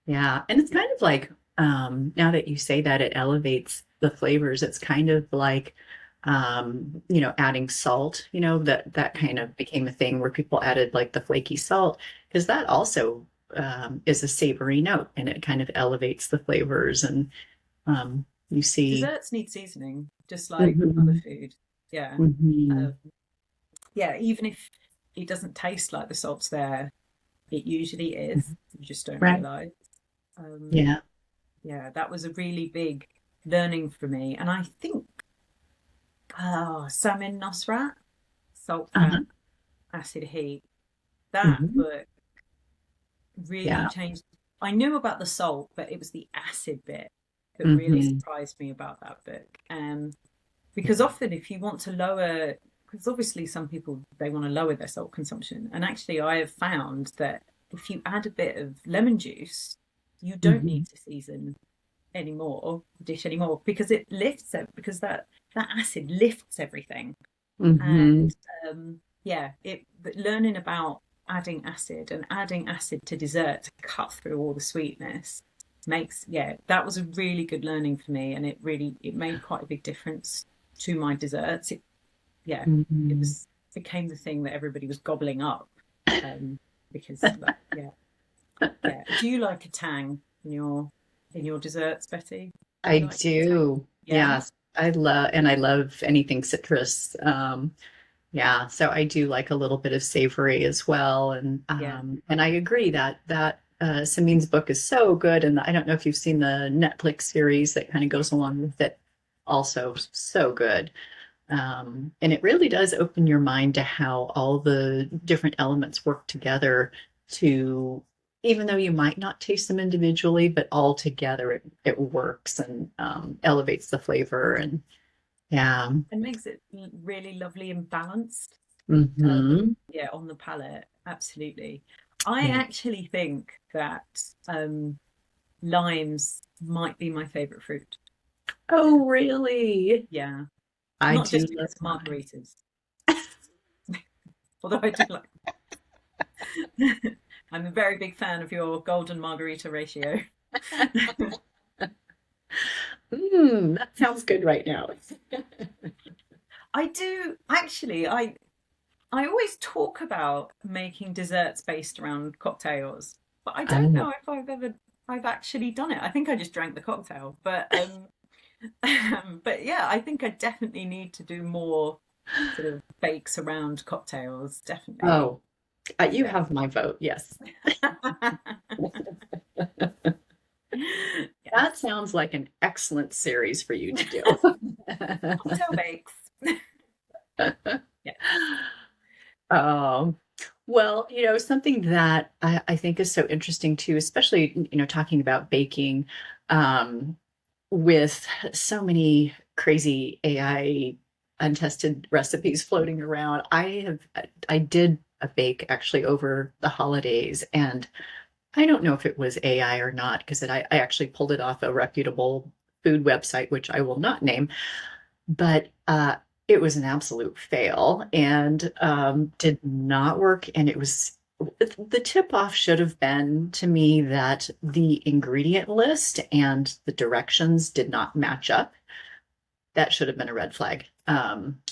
Speaker 1: Yeah. And it's kind of like, now that you say that, it elevates the flavors. It's kind of like, adding salt, that kind
Speaker 2: Mm.
Speaker 1: of became a thing where people added like the flaky salt, because that also is a savory note and it kind of elevates the flavors. And you see,
Speaker 2: Desserts need seasoning, just like other
Speaker 1: hmm,
Speaker 2: food. Yeah.
Speaker 1: hmm,
Speaker 2: Um, yeah, even if it doesn't taste like the salt's there, it usually is. You just don't
Speaker 1: right.
Speaker 2: realize. Um,
Speaker 1: Yeah.
Speaker 2: yeah, that was a really big learning for me. And I think, Salmon Nosrat, Salt, Fat,
Speaker 1: Uh-huh.
Speaker 2: Acid, Heat, that
Speaker 1: Mhm.
Speaker 2: book really
Speaker 1: Yeah.
Speaker 2: changed. I knew about the salt, but it was the acid bit that really
Speaker 1: Hmm.
Speaker 2: surprised me about that book. Because often, if you want to lower, because obviously some people they want to lower their salt consumption, and actually, I have found that if you add a bit of lemon juice, you don't need
Speaker 1: Hmm.
Speaker 2: to season anymore, dish anymore, because it lifts it, because that acid lifts everything.
Speaker 1: Hmm.
Speaker 2: And yeah, it but learning about adding acid to dessert to cut through all the sweetness makes, yeah, that was a really good learning for me, and it made quite a big difference to my desserts. Yeah, it
Speaker 1: Hmm.
Speaker 2: was became the thing that everybody was gobbling up, um, because yeah, yeah. Do you like a tang in your desserts, Betty? Do
Speaker 1: I
Speaker 2: you like a tang?
Speaker 1: do.
Speaker 2: Yeah.
Speaker 1: Yes. I love anything citrus. Yeah, so I do like a little bit of savory as well,
Speaker 2: Yeah.
Speaker 1: and I agree that Samin's book is so good, and I don't know if you've seen the Netflix series that kind of goes along with it, also so good. And it really does open your mind to how all the different elements work together to, even though you might not taste them individually, but all together it works and elevates the flavor and yeah.
Speaker 2: And makes it really lovely and balanced.
Speaker 1: Hmm.
Speaker 2: Yeah, on the palate. Absolutely. I
Speaker 1: Yeah.
Speaker 2: actually think that limes might be my favorite fruit.
Speaker 1: Oh, really?
Speaker 2: Yeah.
Speaker 1: I
Speaker 2: Not
Speaker 1: do
Speaker 2: just
Speaker 1: love
Speaker 2: because of
Speaker 1: mine.
Speaker 2: margaritas, although I do like I'm a very big fan of your golden margarita ratio.
Speaker 1: That sounds good right now.
Speaker 2: I do actually, I always talk about making desserts based around cocktails, but I don't
Speaker 1: Oh,
Speaker 2: know if I've actually done it. I think I just drank the cocktail, but but yeah, I think I definitely need to do more sort of bakes around cocktails, definitely.
Speaker 1: oh, you
Speaker 2: Yeah.
Speaker 1: have my vote. Yes. That
Speaker 2: Yes.
Speaker 1: sounds like an excellent series for you to
Speaker 2: Cocktail
Speaker 1: do.
Speaker 2: bakes. Yeah.
Speaker 1: Um, well, something that I think is so interesting too, especially, talking about baking, um, with so many crazy AI untested recipes floating around. I did a bake actually over the holidays, and I don't know if it was AI or not, because I actually pulled it off a reputable food website, which I will not name, but it was an absolute fail and did not work. And it was the tip off should have been to me that the ingredient list and the directions did not match up. That should have been a red flag.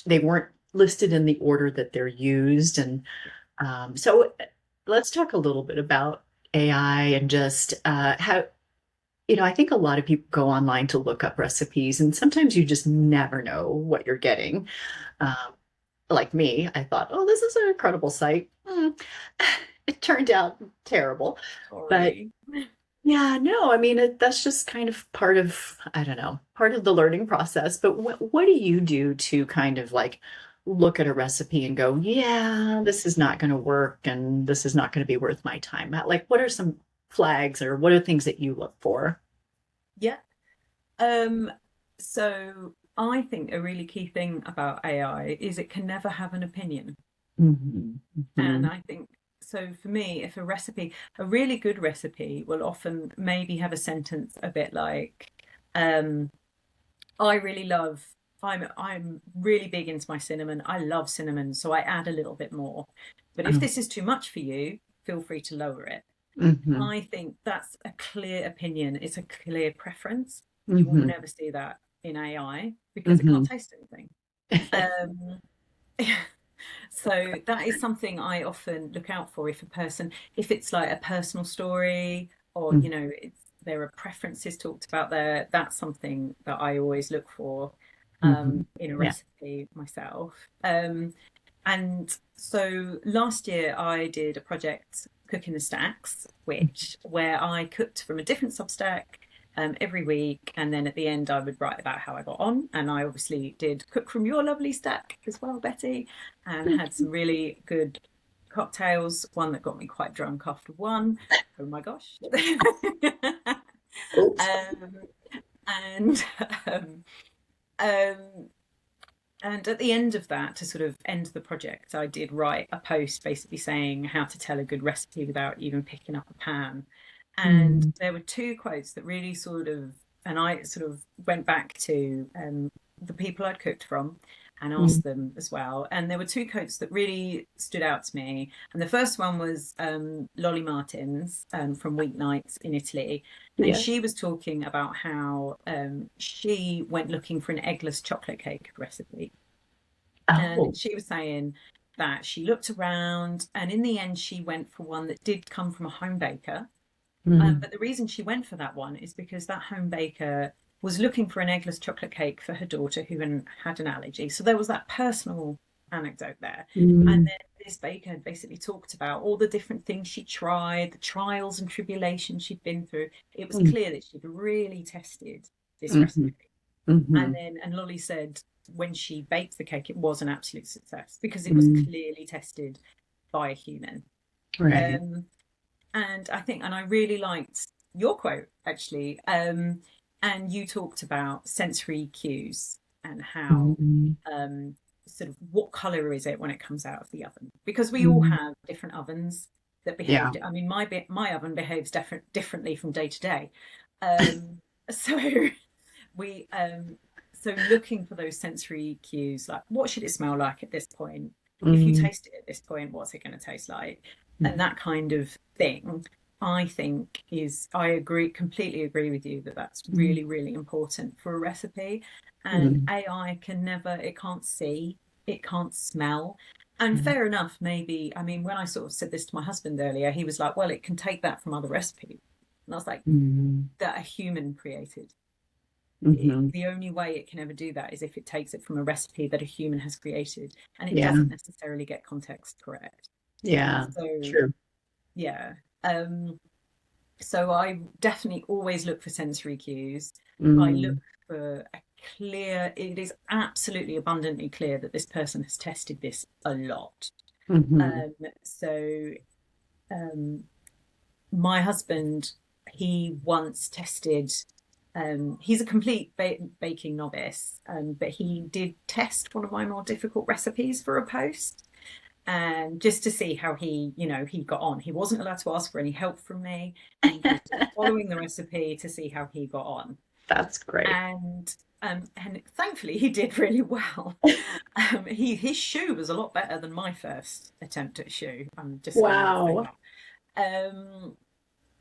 Speaker 1: They weren't listed in the order that they're used. And so let's talk a little bit about AI and just how, I think a lot of people go online to look up recipes, and sometimes you just never know what you're getting. Um, like me, I thought, oh, this is an incredible site. It turned out terrible. But
Speaker 2: Sorry.
Speaker 1: yeah, no, I mean, that's just kind of part of, I don't know, part of the learning process. But what do you do to kind of like look at a recipe and go, yeah, this is not going to work and this is not going to be worth my time? Like, what are some flags or what are things that you look for?
Speaker 2: Yeah. Um, so I think a really key thing about AI is it can never have an opinion.
Speaker 1: Hmm.
Speaker 2: And
Speaker 1: Hmm.
Speaker 2: I think so for me, if a really good recipe will often maybe have a sentence a bit like, um, I really love I'm really big into my cinnamon. I love cinnamon, so I add a little bit more. But if
Speaker 1: Oh,
Speaker 2: this is too much for you, feel free to lower it.
Speaker 1: hmm.
Speaker 2: I think that's a clear opinion. It's a clear preference. You will
Speaker 1: Hmm.
Speaker 2: never see that in AI because it can't
Speaker 1: Hmm.
Speaker 2: taste anything. Um, so that is something I often look out for if it's like a personal story or, there are preferences talked about there, that's something that I always look for
Speaker 1: Hmm.
Speaker 2: in a
Speaker 1: Yeah.
Speaker 2: recipe myself. And so last year I did a project cooking the stacks, which where I cooked from a different Substack every week, and then at the end I would write about how I got on. And I obviously did cook from your lovely stack as well, Betty, and had some really good cocktails. One that got me quite drunk after one. Oh my gosh.
Speaker 1: Oops.
Speaker 2: um, and um, um, and at the end of that, to sort of end the project, I did write a post basically saying how to tell a good recipe without even picking up a pan. And
Speaker 1: Mm.
Speaker 2: there were two quotes that really sort of, and I sort of went back to the people I'd cooked from and
Speaker 1: Mm.
Speaker 2: asked them as well. And there were two quotes that really stood out to me. And the first one was Lolly Martins from Weeknights in Italy. And
Speaker 1: Yeah.
Speaker 2: she was talking about how she went looking for an eggless chocolate cake recipe. And
Speaker 1: Oh.
Speaker 2: she was saying that she looked around and in the end she went for one that did come from a home baker.
Speaker 1: Mm.
Speaker 2: But the reason she went for that one is because that home baker was looking for an eggless chocolate cake for her daughter who had an allergy. So there was that personal anecdote there. And
Speaker 1: Mm,
Speaker 2: then this baker had basically talked about all the different things she tried, the trials and tribulations she'd been through. It was
Speaker 1: mm,
Speaker 2: clear that she'd really tested this
Speaker 1: mhm,
Speaker 2: recipe. And
Speaker 1: mhm,
Speaker 2: then, and Lolly said when she baked the cake, it was an absolute success because it was
Speaker 1: mm.
Speaker 2: clearly tested by a human.
Speaker 1: Right.
Speaker 2: Um, and I think, and I really liked your quote actually. And you talked about sensory cues and how
Speaker 1: Mhm,
Speaker 2: um, sort of what color is it when it comes out of the oven? Because we all
Speaker 1: mhm.
Speaker 2: have different ovens that behave.
Speaker 1: Yeah.
Speaker 2: I mean, my oven behaves differently from day to day. Um, so we so looking for those sensory cues, like what should it smell like at this point? If you
Speaker 1: Mm,
Speaker 2: taste it at this point, what's it going to taste like? And
Speaker 1: mm,
Speaker 2: that kind of thing, I think I agree, completely agree with you that that's
Speaker 1: mm,
Speaker 2: really, really important for a recipe. And
Speaker 1: mm,
Speaker 2: AI can never, it can't see, it can't smell. And
Speaker 1: mm,
Speaker 2: fair enough, maybe. I mean, when I sort of said this to my husband earlier, he was like, well, it can take that from other recipes. And I was like,
Speaker 1: mm,
Speaker 2: that a human created.
Speaker 1: mhm.
Speaker 2: The only way it can ever do that is if it takes it from a recipe that a human has created and it
Speaker 1: Yeah.
Speaker 2: doesn't necessarily get context correct.
Speaker 1: Yeah.
Speaker 2: So,
Speaker 1: True.
Speaker 2: yeah. Um, so I definitely always look for sensory cues. I look
Speaker 1: Mm,
Speaker 2: for a clear, it is absolutely abundantly clear that this person has tested this a lot.
Speaker 1: mhm,
Speaker 2: So um, my husband, he once tested. He's a complete baking novice, but he did test one of my more difficult recipes for a post, and just to see how he got on. He wasn't allowed to ask for any help from me. He was just following the recipe to see how he got on,
Speaker 1: That's great.
Speaker 2: and thankfully he did really well. His shoe was a lot better than my first attempt at shoe. I'm just going to say
Speaker 1: Wow.
Speaker 2: that.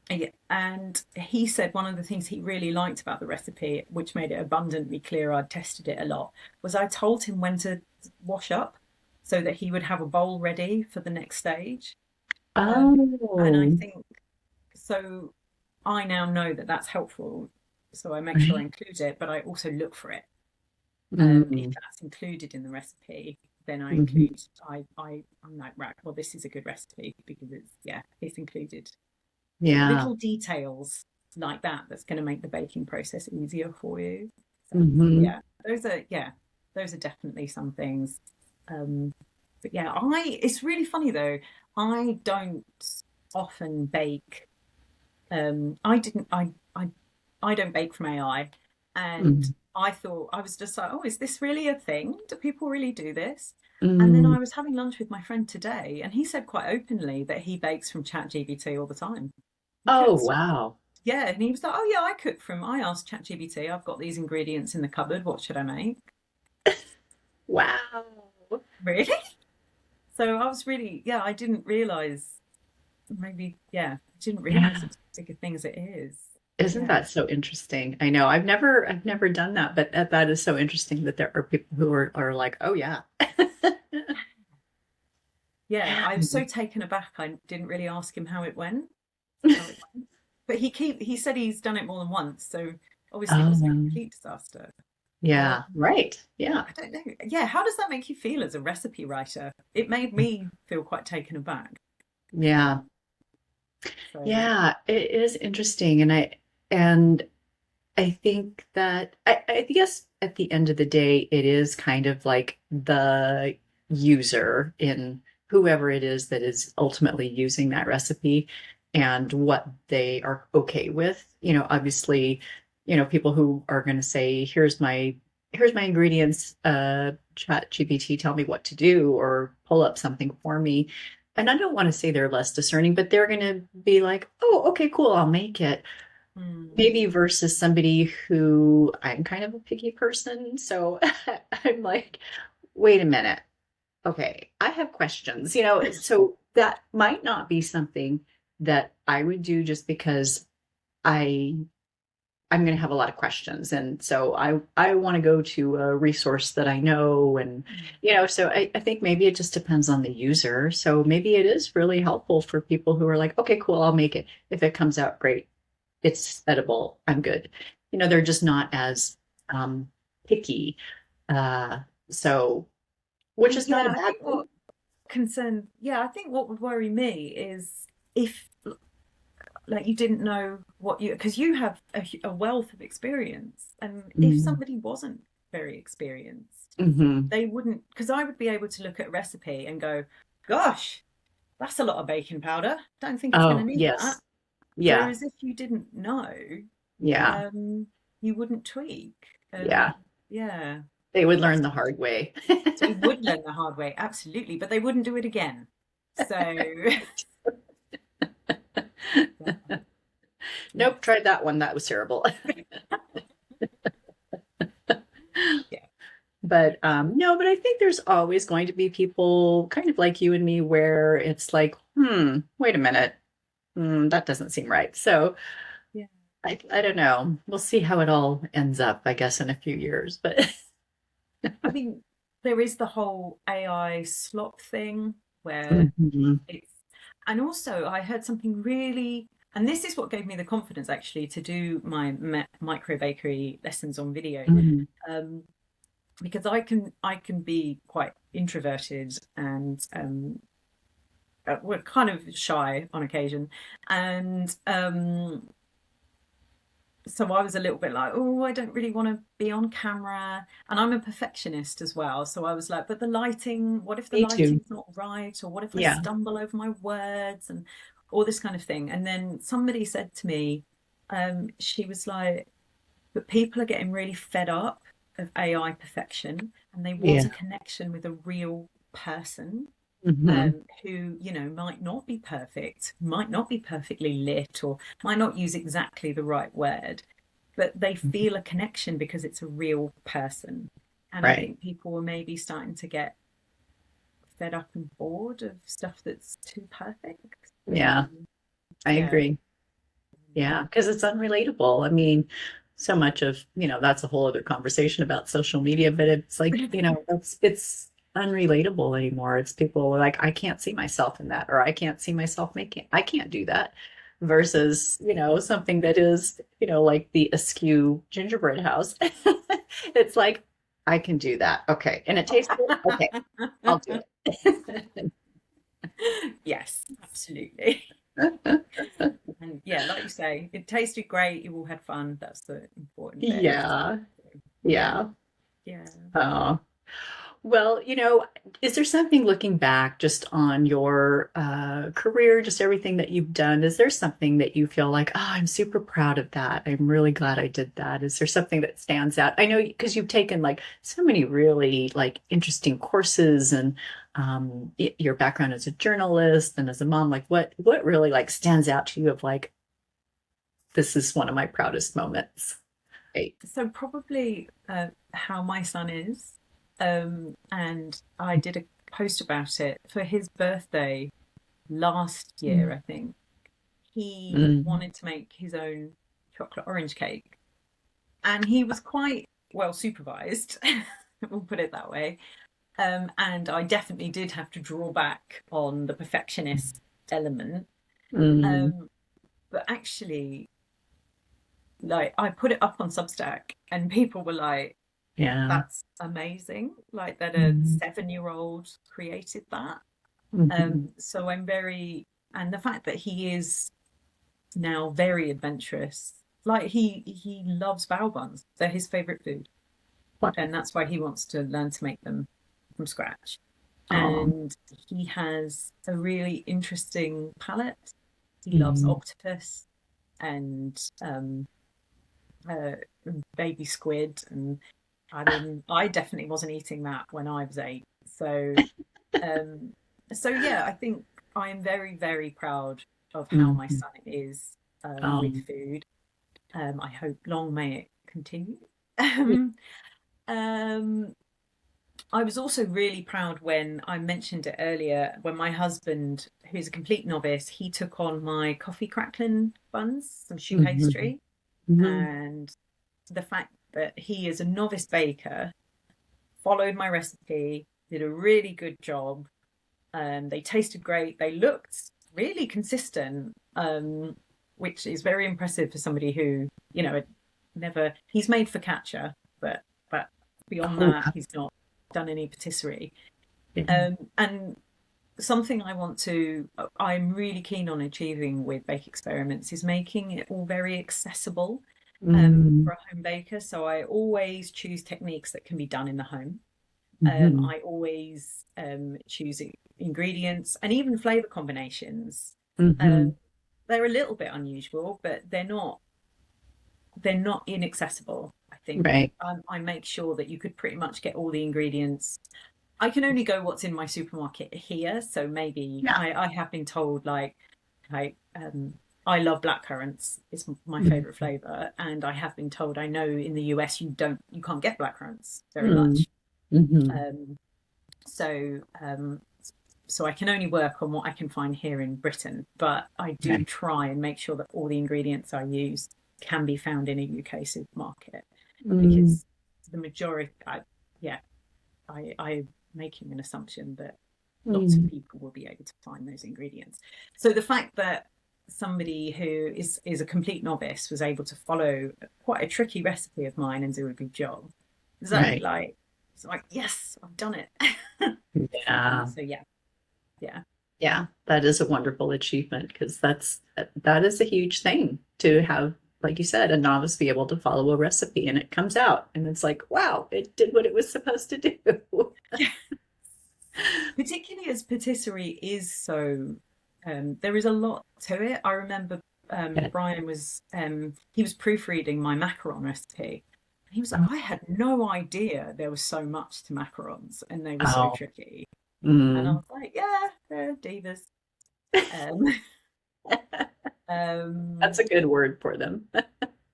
Speaker 2: Yeah, and he said one of the things he really liked about the recipe, which made it abundantly clear I'd tested it a lot, was I told him when to wash up so that he would have a bowl ready for the next stage. And I
Speaker 1: Oh,
Speaker 2: think so. I now know that that's helpful. So I make sure I
Speaker 1: right.
Speaker 2: include it, but I also look for it. If
Speaker 1: Mm,
Speaker 2: that's included in the recipe, then I
Speaker 1: mhm.
Speaker 2: include. I'm like, right. Well, this is a good recipe because it's included.
Speaker 1: Yeah.
Speaker 2: Little details like that that's going to make the baking process easier for you. So
Speaker 1: Hmm.
Speaker 2: yeah, those are definitely some things. Um, but yeah, I it's really funny though. I don't often bake. I didn't. I don't bake from AI, and
Speaker 1: Mm,
Speaker 2: I thought I was just like, oh, is this really a thing? Do people really do this? And then
Speaker 1: mm.
Speaker 2: I was having lunch with my friend today, and he said quite openly that he bakes from ChatGPT all the time. He
Speaker 1: Oh,
Speaker 2: cooks,
Speaker 1: wow.
Speaker 2: yeah, and he was like, "Oh yeah, I cook from. I asked ChatGPT. I've got these ingredients in the cupboard. What should I make?"
Speaker 1: Wow.
Speaker 2: Really? So I was really, yeah, I didn't realize. Maybe, yeah, I didn't realize
Speaker 1: Yeah.
Speaker 2: it's as big a thing as it is.
Speaker 1: Isn't
Speaker 2: Yeah,
Speaker 1: that so interesting? I know I've never done that, but that is so interesting that there are people who are like, oh yeah.
Speaker 2: yeah.
Speaker 1: Yeah.
Speaker 2: I was so taken aback. I didn't really ask him how it went. How it went. But he said he's done it more than once, so obviously it wasn't a
Speaker 1: Um,
Speaker 2: complete disaster.
Speaker 1: yeah, right. Yeah.
Speaker 2: I don't know. Yeah, how does that make you feel as a recipe writer? It made me feel quite taken aback.
Speaker 1: Yeah.
Speaker 2: So,
Speaker 1: Yeah, it is interesting. And I think that I guess at the end of the day, it is kind of like the user in whoever it is that is ultimately using that recipe and what they are okay with. Obviously, people who are going to say, here's my ingredients, chat GPT, tell me what to do or pull up something for me. And I don't want to say they're less discerning, but they're going to be like, oh, okay, cool, I'll make it.
Speaker 2: mm,
Speaker 1: Maybe versus somebody who I'm kind of a picky person. So I'm like, wait a minute. Okay, I have questions, so that might not be something that I would do just because I I'm going to have a lot of questions. And so I want to go to a resource that I know. And, so I think maybe it just depends on the user. So maybe it is really helpful for people who are like, okay, cool, I'll make it. If it comes out great, it's edible, I'm good. they're just not as um, picky. Uh, so, which is not a
Speaker 2: Yeah, I
Speaker 1: bad
Speaker 2: think
Speaker 1: thing.
Speaker 2: I think what would worry me is if like you didn't know what you because you have a wealth of experience, and if
Speaker 1: Mm-hmm.
Speaker 2: somebody wasn't very experienced,
Speaker 1: Mm-hmm.
Speaker 2: they wouldn't, because I would be able to look at a recipe and go, gosh, that's a lot of baking powder, don't think it's going to
Speaker 1: Oh,
Speaker 2: need that.
Speaker 1: yes. Yeah.
Speaker 2: Whereas if you didn't know,
Speaker 1: Yeah.
Speaker 2: um you wouldn't tweak. And
Speaker 1: Yeah.
Speaker 2: yeah,
Speaker 1: They would learn
Speaker 2: that's
Speaker 1: the hard way.
Speaker 2: they would learn the hard way, absolutely, but they wouldn't do it again. So yeah,
Speaker 1: Nope,
Speaker 2: yes.
Speaker 1: tried that one. That was terrible.
Speaker 2: Yeah.
Speaker 1: But no, but I think there's always going to be people kind of like you and me where it's like, wait a minute. That doesn't seem right. So
Speaker 2: Yeah.
Speaker 1: I don't know. We'll see how it all ends up, I guess, in a few years. But
Speaker 2: I think there is the whole AI slop thing where
Speaker 1: Mhm.
Speaker 2: it's, and also I heard something really, and this is what gave me the confidence actually to do my micro bakery lessons on video.
Speaker 1: Mhm.
Speaker 2: Um, because I can be quite introverted and we're kind of shy on occasion, and so I was a little bit like, oh, I don't really want to be on camera. And I'm a perfectionist as well. So I was like, but the lighting, what if the
Speaker 1: Me too.
Speaker 2: lighting's not right? Or what if I
Speaker 1: Yeah.
Speaker 2: stumble over my words and all this kind of thing? And then somebody said to me, she was like, but people are getting really fed up of AI perfection and they want
Speaker 1: Yeah.
Speaker 2: a connection with a real person,
Speaker 1: Hmm.
Speaker 2: who, might not be perfect, might not be perfectly lit, or might not use exactly the right word, but they feel a connection because it's a real person. And I
Speaker 1: Right.
Speaker 2: think people were maybe starting to get fed up and bored of stuff that's too perfect.
Speaker 1: Yeah, I
Speaker 2: Yeah.
Speaker 1: agree. Yeah, because it's unrelatable. I mean, so much of, that's a whole other conversation about social media, but it's like, it's unrelatable anymore. It's people are like, I can't see myself in that, or I can't see myself I can't do that. Versus, something that is, like the askew gingerbread house. It's like, I can do that. Okay. And it tastes good. Okay, I'll do
Speaker 2: Yes, absolutely.
Speaker 1: it.
Speaker 2: And yeah, like you say, it tasted great. You all had fun. That's the important bit.
Speaker 1: Yeah.
Speaker 2: Yeah,
Speaker 1: Yeah.
Speaker 2: yeah.
Speaker 1: Oh. Well, is there something looking back just on your career, just everything that you've done? Is there something that you feel like, oh, I'm super proud of that? I'm really glad I did that. Is there something that stands out? I know because you've taken like so many really like interesting courses and your background as a journalist and as a mom, like what really like stands out to you of like, this is one of my proudest moments. Hey.
Speaker 2: So probably how my son is, and I did a post about it for his birthday last year, I think. He
Speaker 1: Mm.
Speaker 2: wanted to make his own chocolate orange cake, and he was quite well supervised. We'll put it that way. And I definitely did have to draw back on the perfectionist element.
Speaker 1: Mm.
Speaker 2: Um, but actually, like I put it up on Substack, and people were like,
Speaker 1: Yeah.
Speaker 2: that's amazing, like that a
Speaker 1: Mhm.
Speaker 2: 7-year-old created that.
Speaker 1: Mhm.
Speaker 2: So I'm very, and the fact that he is now very adventurous, like he loves bao buns, they're his favorite food,
Speaker 1: What?
Speaker 2: and that's why he wants to learn to make them from scratch.
Speaker 1: Oh.
Speaker 2: And he has a really interesting palate. He loves
Speaker 1: Mhm.
Speaker 2: octopus and uh, baby squid, and I mean, I definitely wasn't eating that when I was 8. Um, so yeah, I think I'm very, very proud of how my
Speaker 1: Mhm.
Speaker 2: son is with
Speaker 1: Um,
Speaker 2: food. I hope long may it continue.
Speaker 1: yeah.
Speaker 2: Um, um, I was also really proud when I mentioned it earlier, when my husband, who's a complete novice, he took on my coffee crackling buns, some choux
Speaker 1: Mhm.
Speaker 2: pastry,
Speaker 1: Mhm.
Speaker 2: and the fact that he is a novice baker, followed my recipe, did a really good job. They tasted great. They looked really consistent, which is very impressive for somebody who, never. He's made focaccia, but beyond
Speaker 1: Oh,
Speaker 2: that, he's not done any patisserie.
Speaker 1: yeah.
Speaker 2: And something I'm really keen on achieving with Bake Experiments is making it all very accessible
Speaker 1: Mm,
Speaker 2: for a home baker. So I always choose techniques that can be done in the home.
Speaker 1: hmm.
Speaker 2: I always choose ingredients and even flavor combinations.
Speaker 1: Hmm.
Speaker 2: Um, they're a little bit unusual, but they're not inaccessible. I think
Speaker 1: Right.
Speaker 2: I make sure that you could pretty much get all the ingredients. I can only go what's in my supermarket here, so maybe
Speaker 1: Yeah.
Speaker 2: I have been told like I love black currants. It's my
Speaker 1: Mm,
Speaker 2: favorite flavor, and I have been told I know in the US you can't get black currants very
Speaker 1: mm,
Speaker 2: much.
Speaker 1: hmm.
Speaker 2: Um, so so I can only work on what I can find here in Britain, but I do
Speaker 1: Right.
Speaker 2: try and make sure that all the ingredients I use can be found in a UK supermarket
Speaker 1: Mm,
Speaker 2: because the majority, yeah, I'm making an assumption that lots of
Speaker 1: mm,
Speaker 2: people will be able to find those ingredients. So the fact that somebody who is a complete novice was able to follow quite a tricky recipe of mine and do a good job, is that
Speaker 1: right.
Speaker 2: like it's like yes, I've done it.
Speaker 1: Yeah.
Speaker 2: So yeah, yeah.
Speaker 1: Yeah. That is a wonderful achievement because that is a huge thing to have, like you said, a novice be able to follow a recipe and it comes out and it's like, wow, it did what it was supposed to do.
Speaker 2: Particularly as patisserie is so there is a lot to it. I remember
Speaker 1: Yeah.
Speaker 2: Brian was he was proofreading my macaron recipe. He was like, I had no idea there was so much to macarons and they were so
Speaker 1: Oh,
Speaker 2: tricky. And I
Speaker 1: mm.
Speaker 2: was like, yeah, they're divas. Um,
Speaker 1: That's
Speaker 2: um,
Speaker 1: a good word for them.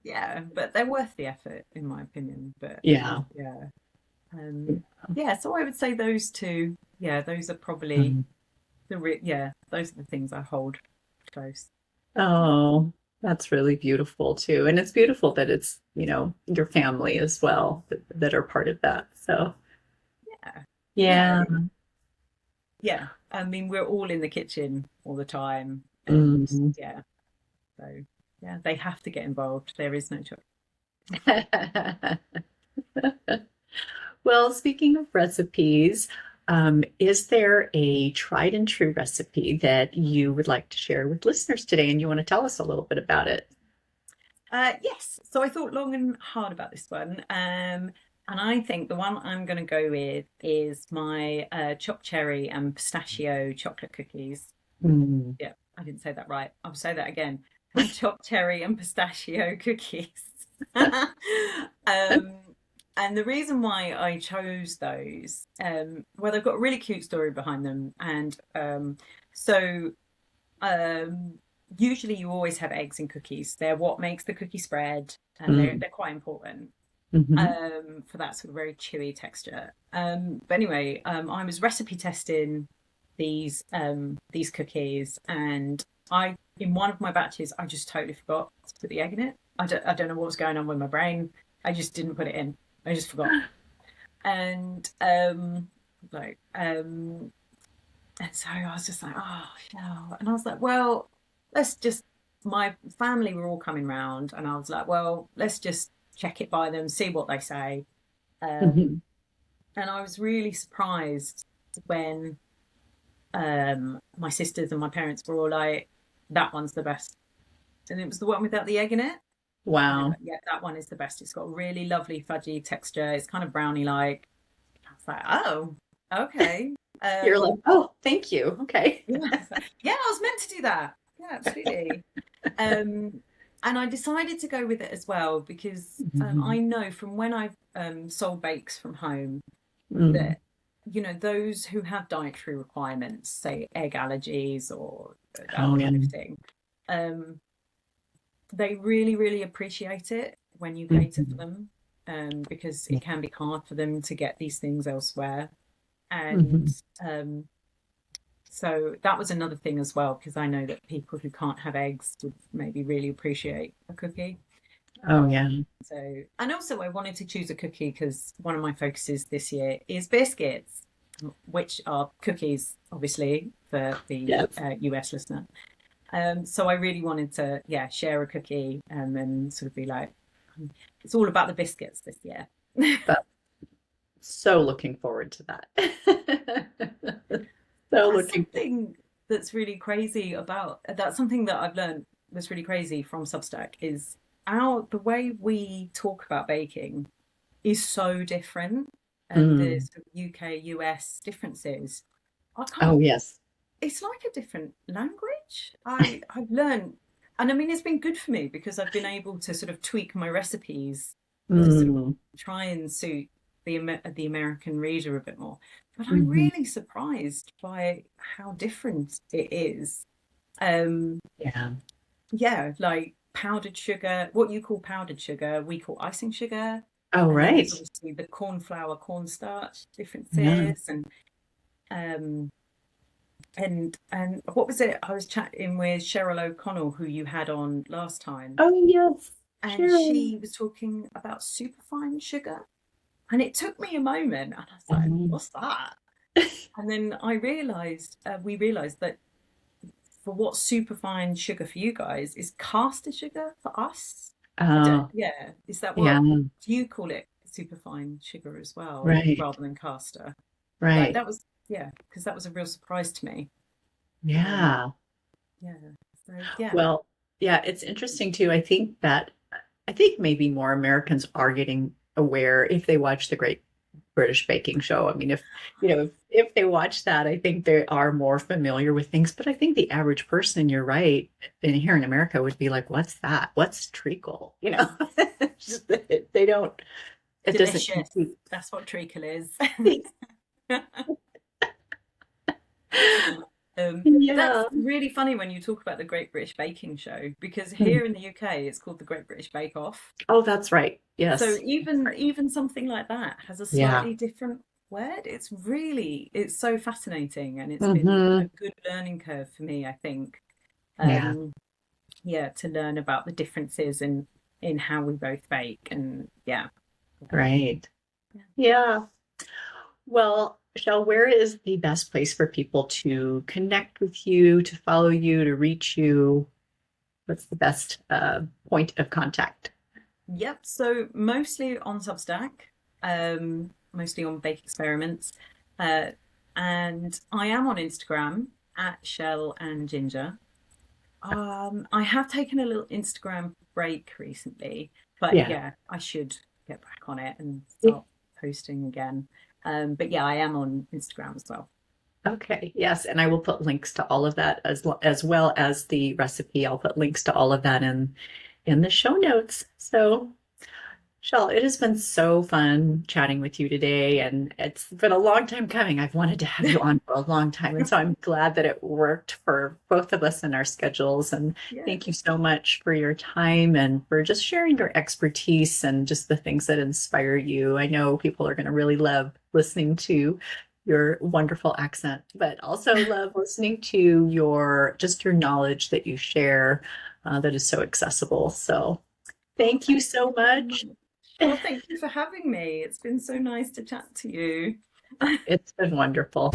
Speaker 2: yeah, but they're worth the effort, in my opinion. But
Speaker 1: Yeah.
Speaker 2: yeah, yeah. So I would say those two. Yeah, those are probably
Speaker 1: Mm.
Speaker 2: yeah, those are the things I hold close.
Speaker 1: Oh, that's really beautiful too. And it's beautiful that it's, your family as well that are part of that. So,
Speaker 2: Yeah, yeah,
Speaker 1: yeah.
Speaker 2: yeah. I mean, we're all in the kitchen all the time, and
Speaker 1: Mm.
Speaker 2: yeah, so yeah, they have to get involved. There is no choice.
Speaker 1: Well, speaking of recipes, is there a tried and true recipe that you would like to share with listeners today and you want to tell us a little bit about it?
Speaker 2: Yes, so I thought long and hard about this one, and I think the one I'm going to go with is my choc cherry and pistachio chocolate cookies.
Speaker 1: Mm.
Speaker 2: Yeah, I didn't say that right. I'll say that again. My chopped cherry and pistachio cookies. um, and the reason why I chose those, well, they've got a really cute story behind them. And so um, usually you always have eggs in cookies. They're what makes the cookie spread, and
Speaker 1: Mm.
Speaker 2: they're quite important
Speaker 1: Hmm.
Speaker 2: for that sort of very chewy texture. But anyway, I was recipe testing these cookies, and I in one of my batches I just totally forgot to put the egg in it. I don't know what was going on with my brain. I just didn't put it in. I just forgot. And like and so I was just like, oh no. And I was like, well, let's just my family were all coming round, and I was like, well, let's just check it by them, see what they say. Um,
Speaker 1: Hmm.
Speaker 2: and I was really surprised when my sisters and my parents were all like, that one's the best. And it was the one without the egg in it. And they were
Speaker 1: Wow.
Speaker 2: like, yeah, that one is the best. It's got a really lovely fudgy texture. It's kind of brownie like. I was like, oh, okay.
Speaker 1: You're like, oh, thank you. Okay.
Speaker 2: Yeah, yeah, I was meant to do that. Yeah, absolutely. Um, and I decided to go with it as well because
Speaker 1: Mhm.
Speaker 2: I know from when I've sold bakes from home
Speaker 1: Mm.
Speaker 2: that those who have dietary requirements, say egg allergies or that
Speaker 1: Oh, yeah.
Speaker 2: kind of thing, um, they really, really appreciate it when you cater for
Speaker 1: Mhm.
Speaker 2: them, because
Speaker 1: Yeah.
Speaker 2: it can be hard for them to get these things elsewhere. And
Speaker 1: Mhm.
Speaker 2: um, so that was another thing as well, because I know that people who can't have eggs would maybe really appreciate a cookie.
Speaker 1: Oh, yeah.
Speaker 2: And also I wanted to choose a cookie because one of my focuses this year is biscuits, which are cookies, obviously, for the
Speaker 1: Yes.
Speaker 2: US listener. So I really wanted to, yeah, share a cookie and then sort of be like, It's all about the biscuits this year.
Speaker 1: But so looking forward to that. So
Speaker 2: That's
Speaker 1: looking.
Speaker 2: something that's really crazy about that's something that I've learned that's really crazy from Substack is our the way we talk about baking is so different, and the
Speaker 1: Mm.
Speaker 2: sort of UK US differences. I
Speaker 1: Oh,
Speaker 2: can't
Speaker 1: yes.
Speaker 2: It's like a different language. I've learned, and I mean it's been good for me because I've been able to sort of tweak my recipes to sort of
Speaker 1: Mm.
Speaker 2: try and suit the American reader a bit more. But I'm
Speaker 1: Hmm.
Speaker 2: really surprised by how different it is. Um,
Speaker 1: Yeah.
Speaker 2: yeah, like powdered sugar, what you call powdered sugar, we call icing sugar.
Speaker 1: Oh,
Speaker 2: And then there's
Speaker 1: right.
Speaker 2: obviously the corn flour, cornstarch
Speaker 1: Yeah.
Speaker 2: differences, um, and what was it? I was chatting with Cheryl O'Connell, who you had on last time,
Speaker 1: Oh, yes.
Speaker 2: and
Speaker 1: Sure.
Speaker 2: she was talking about superfine sugar. And it took me a moment, and I was like,
Speaker 1: Um,
Speaker 2: "What's that?" And then we realized that for what superfine sugar for you guys is caster sugar for us. I don't,
Speaker 1: oh,
Speaker 2: yeah. Is that
Speaker 1: yeah.
Speaker 2: what do you call it? Superfine sugar as well,
Speaker 1: Right.
Speaker 2: rather than caster. Like
Speaker 1: Right.
Speaker 2: that was, yeah, because that was a real surprise to me. Um,
Speaker 1: Yeah.
Speaker 2: yeah. So yeah.
Speaker 1: Well, yeah, it's interesting too. I think maybe more Americans are getting aware if they watch the Great British Baking Show. I mean, if they watch that, I think they are more familiar with things. But I think the average person, you're right, in here in America would be like, "What's that? What's treacle?" Just they don't. It doesn't
Speaker 2: Delicious.
Speaker 1: compute.
Speaker 2: That's what treacle is. That's
Speaker 1: Yeah.
Speaker 2: really funny when you talk about the Great British Baking Show because
Speaker 1: Hmm.
Speaker 2: here in the UK it's called the Great British Bake Off.
Speaker 1: Oh, that's right.
Speaker 2: So
Speaker 1: Yes. That's
Speaker 2: even
Speaker 1: right.
Speaker 2: even something like that has a
Speaker 1: Yeah.
Speaker 2: slightly different word. It's so fascinating, and it's been a
Speaker 1: Hmm.
Speaker 2: good learning curve for me, I think.
Speaker 1: Yeah.
Speaker 2: Um, yeah, to learn about the differences in how we both bake, and yeah,
Speaker 1: Right.
Speaker 2: yeah.
Speaker 1: Yeah. Well, Michelle, where is the best place for people to connect with you, to follow you, to reach you? What's the best point of contact?
Speaker 2: Yep. So mostly on Substack, mostly on Bake Experiments, uh, and I am on Instagram at Shell and Ginger. I have taken a little Instagram break recently, but
Speaker 1: Yeah.
Speaker 2: yeah, I should get back on it and start posting again. But yeah, I am on Instagram as well.
Speaker 1: Okay. Yes, and I will put links to all of that as well as the recipe. I'll put links to all of that in the show notes. So Shell, it has been so fun chatting with you today, and it's been a long time coming. I've wanted to have you on for a long time, and so I'm glad that it worked for both of us and our schedules. And
Speaker 2: Yeah,
Speaker 1: thank you so much for your time and for just sharing your expertise and just the things that inspire you. I know people are going to really love listening to your wonderful accent, but also love listening to your knowledge that you share that is so accessible. So
Speaker 2: oh,
Speaker 1: thank you
Speaker 2: thank
Speaker 1: so
Speaker 2: you very
Speaker 1: much.
Speaker 2: much. Well, thank you for having me. It's been so nice to chat to you.
Speaker 1: It's been wonderful.